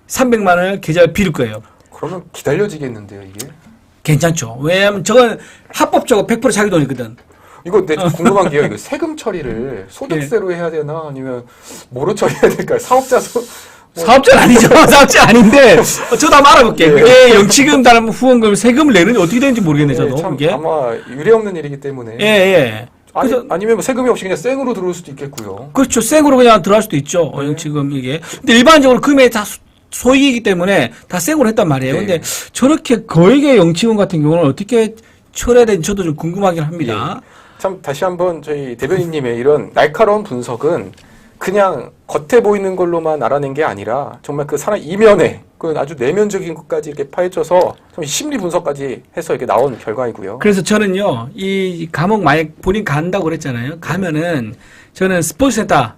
300만 원을 계좌를 빌 거예요. 그러면 기다려지겠는데요, 이게? 괜찮죠. 왜냐하면 저건 합법적으로 100% 자기 돈이거든. 이거 내 궁금한 게요. 이거 세금 처리를 소득세로 해야 되나 아니면 뭐로 처리해야 될까요? 사업자는 아니죠. 사업자 아닌데, 저도 한번 알아볼게요. 네. 그게 영치금 다른 후원금 세금을 내는지 어떻게 되는지 모르겠네, 저도. 참 그게. 아마 유례없는 일이기 때문에. 예, 예. 그래서 아니면 뭐 세금이 없이 그냥 생으로 들어올 수도 있겠고요. 그렇죠. 생으로 그냥 들어갈 수도 있죠. 영치금 이게. 근데 일반적으로 금액이 다 소액이기 때문에 다 생으로 했단 말이에요. 네. 근데 저렇게 거액의 영치금 같은 경우는 어떻게 처리해야 되는지 저도 좀 궁금하긴 합니다. 참 다시 한번 저희 대변인님의 이런 날카로운 분석은 그냥 겉에 보이는 걸로만 알아낸 게 아니라 정말 그 사람 이면에 그 아주 내면적인 것까지 이렇게 파헤쳐서 좀 심리 분석까지 해서 이렇게 나온 결과이고요. 그래서 저는요, 이 감옥 만약 본인 간다고 그랬잖아요. 가면은 저는 스포츠센터,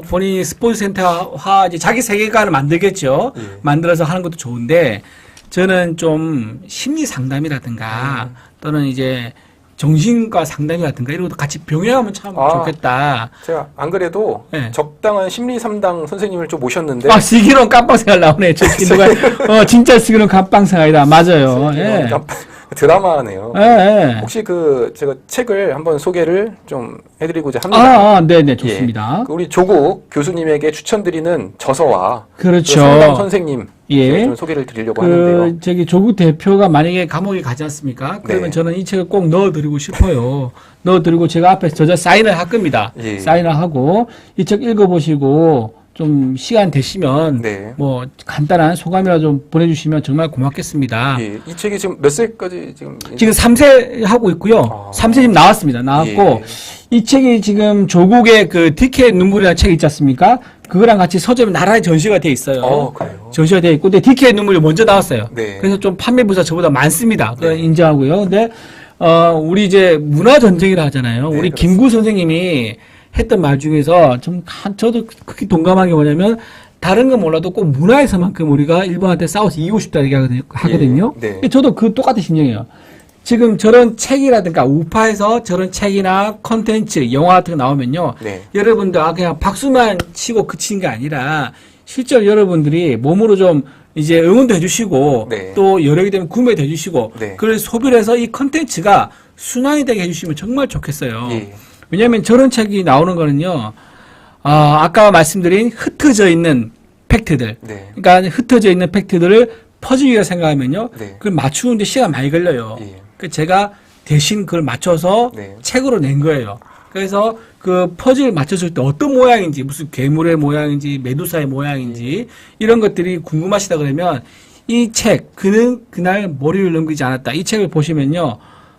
본인이 스포츠센터화 이제 자기 세계관을 만들겠죠. 예. 만들어서 하는 것도 좋은데 저는 좀 심리 상담이라든가 또는 이제 정신과 상담이라든가 이런 것도 같이 병행하면 참 좋겠다. 제가 안 그래도 네. 적당한 심리 상담 선생님을 좀 모셨는데 슬기로운 깜빵생활 나오네. 저 누가 진짜 슬기로운 깜빵생활이다. 맞아요. 예. 드라마네요. 예, 예. 혹시 제가 책을 한번 소개를 좀 해드리고자 합니다. 네네, 좋습니다. 예. 우리 조국 교수님에게 추천드리는 저서와 그렇죠. 상담 선생님 예. 좀 소개를 드리려고 하는데요. 조국 대표가 만약에 감옥에 가지 않습니까? 그러면 네. 저는 이 책을 꼭 넣어드리고 싶어요. 넣어드리고 제가 앞에서 저자 사인을 할 겁니다. 예. 사인을 하고 이 책 읽어보시고 좀 시간 되시면 네. 뭐 간단한 소감이라 좀 보내주시면 정말 고맙겠습니다. 예. 이 책이 지금 몇 세까지 지금 3세 하고 있고요. 3세 지금 나왔습니다. 나왔고 예. 이 책이 지금 조국의 그 디케의 눈물이라는 책이 있지 않습니까? 그거랑 같이 서점이 나라에 전시가 돼 있어요. 그래요? 전시가 돼 있고, 근데 디케의 눈물이 먼저 나왔어요. 네. 그래서 좀 판매 부가 저보다 많습니다. 그건 네. 인정하고요. 근데 우리 이제 문화 전쟁이라 하잖아요. 네, 우리 그렇습니다. 김구 선생님이 했던 말 중에서 저도 크게 동감한 게 뭐냐면 다른 건 몰라도 꼭 문화에서만큼 우리가 일본한테 싸워서 이기고 싶다 하거든요. 예. 네. 저도 그 똑같은 심정이에요. 지금 저런 책이라든가 우파에서 저런 책이나 컨텐츠, 영화 같은 거 나오면요. 네. 여러분들 그냥 박수만 치고 그치는 게 아니라 실제로 여러분들이 몸으로 좀 이제 응원도 해주시고 네. 또 여력이 되면 구매도 해주시고 네. 그걸 소비를 해서 이 컨텐츠가 순환이 되게 해주시면 정말 좋겠어요. 예. 왜냐하면 저런 책이 나오는 거는요. 아까 말씀드린 흩어져 있는 팩트들. 네. 그러니까 흩어져 있는 팩트들을 퍼즐이라 생각하면요. 네. 그걸 맞추는데 시간 많이 걸려요. 예. 그 제가 대신 그걸 맞춰서 네. 책으로 낸 거예요. 그래서 그 퍼즐 맞췄을 때 어떤 모양인지, 무슨 괴물의 모양인지, 메두사의 모양인지, 이런 것들이 궁금하시다 그러면 이 책, 그는 그날 머리를 넘기지 않았다. 이 책을 보시면요.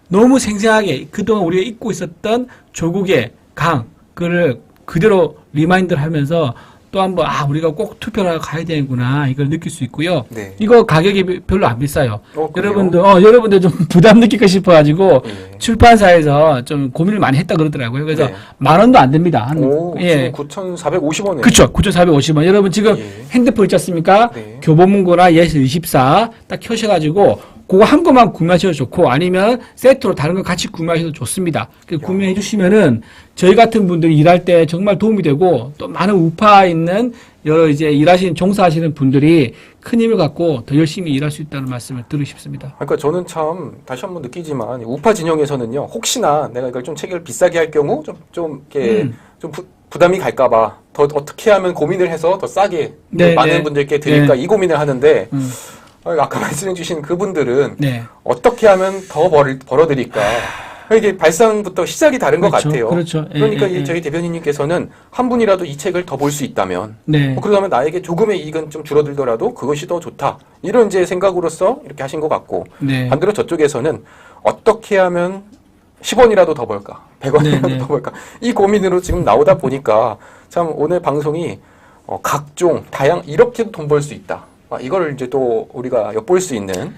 너무 생생하게 그동안 우리가 잊고 있었던 조국의 강, 그를 그대로 리마인드를 하면서 또 한번 우리가 꼭 투표를 하러 가야 되는구나 이걸 느낄 수 있고요. 네. 이거 가격이 별로 안 비싸요. 그래요? 여러분들 좀 부담 느낄까 싶어가지고 네. 출판사에서 좀 고민을 많이 했다 그러더라고요. 그래서 네. 10,000원도 안 됩니다. 지금 9,450원에. 그렇죠. 9,450원. 여러분 지금 예. 핸드폰 있지 않습니까? 네. 교보문고나 예스24 딱 켜셔가지고 그거 한 것만 구매하셔도 좋고 아니면 세트로 다른 거 같이 구매하셔도 좋습니다. 구매해 주시면은 저희 같은 분들이 일할 때 정말 도움이 되고 또 많은 우파 있는 여러 이제 일하시는 종사하시는 분들이 큰 힘을 갖고 더 열심히 일할 수 있다는 말씀을 드리고 싶습니다. 그러니까 저는 참 다시 한번 느끼지만 우파 진영에서는요. 혹시나 내가 이걸 좀 책을 비싸게 할 경우 좀 이렇게 좀 부담이 갈까봐 더 어떻게 하면 고민을 해서 더 싸게 네, 많은 네. 분들께 드릴까 네. 이 고민을 하는데 아까 말씀해주신 그분들은 네. 어떻게 하면 더 벌어드릴까 이게 발상부터 시작이 다른 것 그렇죠. 같아요. 그렇죠. 예, 그러니까 예, 예. 저희 대변인님께서는 한 분이라도 이 책을 더 볼 수 있다면 네. 그러다면 나에게 조금의 이익은 좀 줄어들더라도 그것이 더 좋다. 이런 이제 생각으로서 이렇게 하신 것 같고 네. 반대로 저쪽에서는 어떻게 하면 10원이라도 더 벌까? 100원이라도 네, 네. 더 벌까? 이 고민으로 지금 나오다 보니까 참 오늘 방송이 각종 다양 이렇게도 돈 벌 수 있다. 이걸 이제 또 우리가 엿볼 수 있는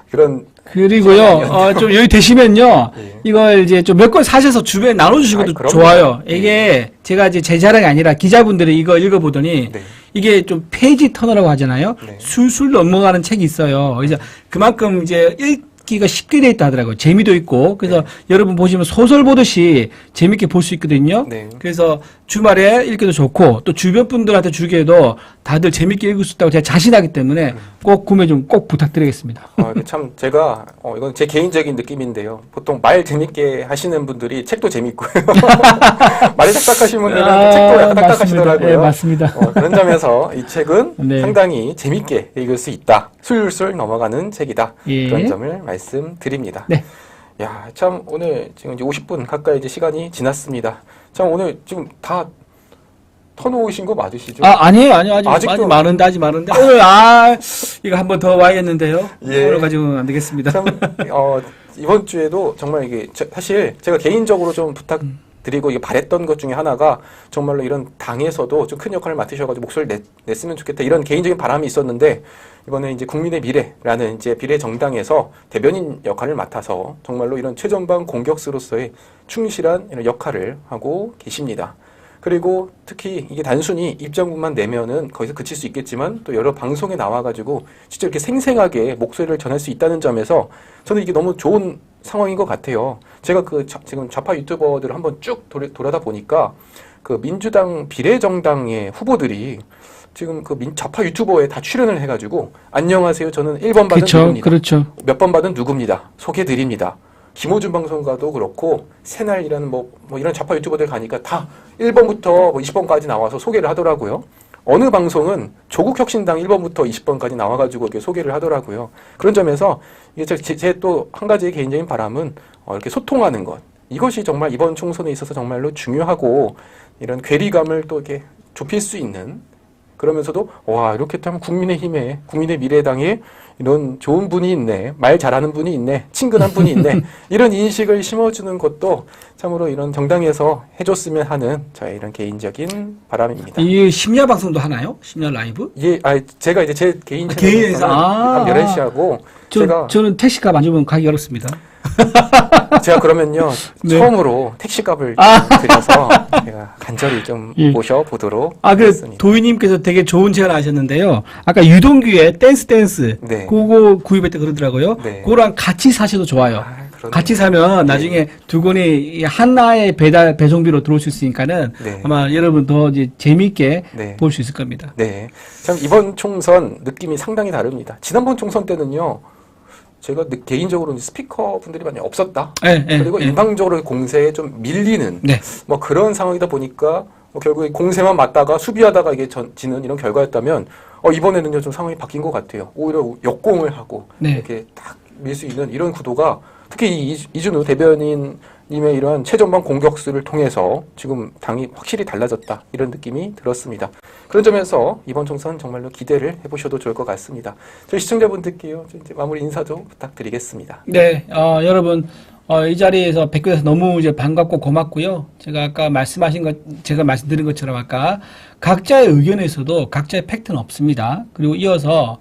그런 그리고요, 좀 여유 되시면요, 예. 이걸 이제 좀 몇 권 사셔서 주변에 나눠주시고도 그럼요. 좋아요. 예. 이게 제가 이제 제 자랑이 아니라 기자분들이 이거 읽어보더니 네. 이게 좀 페이지 터너라고 하잖아요. 네. 술술 넘어가는 책이 있어요. 그래서 그만큼 이제 읽기가 쉽게 돼 있다 하더라고요. 재미도 있고. 그래서 여러분 보시면 소설 보듯이 재밌게 볼 수 있거든요. 네. 그래서 주말에 읽기도 좋고 또 주변 분들한테 주기에도 다들 재밌게 읽을 수 있다고 제가 자신하기 때문에 꼭 구매 좀 꼭 부탁드리겠습니다. 이게 참 제가 이건 제 개인적인 느낌인데요. 보통 말 재밌게 하시는 분들이 책도 재밌고요. 말이 딱딱하신 분들은 책도 약간 딱딱하시더라고요. 네, 맞습니다. 그런 점에서 이 책은 네. 상당히 재밌게 읽을 수 있다. 술술 넘어가는 책이다. 예. 그런 점을 말씀드립니다. 네. 야, 참 오늘 지금 이제 50분 가까이 이제 시간이 지났습니다. 참 오늘 지금 다 터놓으신 거 맞으시죠? 아니에요. 아직 아직도- 많은데 오늘 이거 한 번 더 와야겠는데요. 예. 오늘 가지고는 안 되겠습니다. 참, 이번 주에도 정말 이게, 사실 제가 개인적으로 좀 부탁드리고 이게 바랬던 것 중에 하나가 정말로 이런 당에서도 좀 큰 역할을 맡으셔가지고 목소리를 냈으면 좋겠다. 이런 개인적인 바람이 있었는데, 이번에 이제 국민의 미래라는 이제 비례정당에서 대변인 역할을 맡아서 정말로 이런 최전방 공격수로서의 충실한 이런 역할을 하고 계십니다. 그리고 특히 이게 단순히 입장문만 내면은 거기서 그칠 수 있겠지만 또 여러 방송에 나와가지고 진짜 이렇게 생생하게 목소리를 전할 수 있다는 점에서 저는 이게 너무 좋은 상황인 것 같아요. 제가 지금 좌파 유튜버들을 한번 쭉 돌아다 보니까 그 민주당 비례정당의 후보들이 지금 그 좌파 유튜버에 다 출연을 해가지고 안녕하세요. 저는 1번 받은 누구입니다. 그렇죠. 몇 번 받은 누구입니다. 소개드립니다. 김호준 방송가도 그렇고 새날이라는 뭐 이런 좌파 유튜버들 가니까 다 1번부터 20번까지 나와서 소개를 하더라고요. 어느 방송은 조국혁신당 1번부터 20번까지 나와가지고 이렇게 소개를 하더라고요. 그런 점에서 이게 제 또 한 가지 개인적인 바람은 이렇게 소통하는 것. 이것이 정말 이번 총선에 있어서 정말로 중요하고 이런 괴리감을 또 이렇게 좁힐 수 있는 그러면서도 와 이렇게 하면 국민의힘에 국민의미래당에 이런 좋은 분이 있네 말 잘하는 분이 있네 친근한 분이 있네 이런 인식을 심어주는 것도 참으로 이런 정당에서 해줬으면 하는 저의 이런 개인적인 바람입니다. 이 심야 방송도 하나요? 심야 라이브? 예, 제가 이제 제 개인 개인에서? 채널에서는 밤 11시하고 저는 택시값 안 주면 가기 어렵습니다. 제가 그러면요 네. 처음으로 택시값을 드려서 제가 간절히 좀 예. 모셔보도록 그 하겠습니다. 도희님께서 되게 좋은 제안 하셨는데요. 아까 유동규의 댄스 네. 그거 구입했다 그러더라고요. 네. 그거랑 같이 사셔도 좋아요. 그러네요. 같이 사면 나중에 두 권이 하나의 배송비로 들어올 수 있으니까는 네. 아마 여러분 더 이제 재미있게 네. 볼 수 있을 겁니다. 네. 참 이번 총선 느낌이 상당히 다릅니다. 지난번 총선 때는요. 제가 개인적으로 스피커 분들이 많이 없었다. 네, 네, 그리고 네. 일방적으로 공세에 좀 밀리는 네. 뭐 그런 상황이다 보니까 결국에 공세만 맞다가 수비하다가 이게 지는 이런 결과였다면 이번에는요 좀 상황이 바뀐 것 같아요. 오히려 역공을 하고 네. 이렇게 딱 밀 수 있는 이런 구도가 특히 이준우 대변인님의 이러한 최전방 공격수를 통해서 지금 당이 확실히 달라졌다 이런 느낌이 들었습니다. 그런 점에서 이번 총선 정말로 기대를 해보셔도 좋을 것 같습니다. 저희 시청자분들께요 이제 마무리 인사도 부탁드리겠습니다. 네, 여러분 이 자리에서 뵙게 돼서 너무 이제 반갑고 고맙고요. 제가 아까 제가 말씀드린 것처럼 아까 각자의 의견에서도 각자의 팩트는 없습니다. 그리고 이어서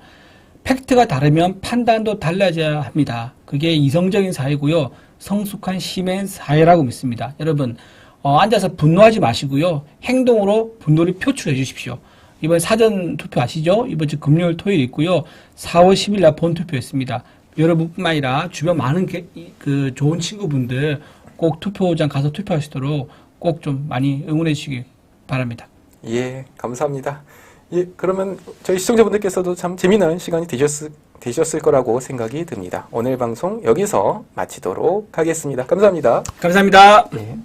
팩트가 다르면 판단도 달라져야 합니다. 그게 이성적인 사회고요. 성숙한 시민 사회라고 믿습니다. 여러분 앉아서 분노하지 마시고요. 행동으로 분노를 표출해 주십시오. 이번 사전 투표 아시죠? 이번 주 금요일 토요일 있고요. 4월 10일 날 본투표 있습니다. 여러분뿐만 아니라 주변 많은 그 좋은 친구분들 꼭 투표장 가서 투표하시도록 꼭 좀 많이 응원해 주시기 바랍니다. 예, 감사합니다. 예, 그러면 저희 시청자분들께서도 참 재미난 시간이 되셨을 거라고 생각이 듭니다. 오늘 방송 여기서 마치도록 하겠습니다. 감사합니다. 감사합니다. 네.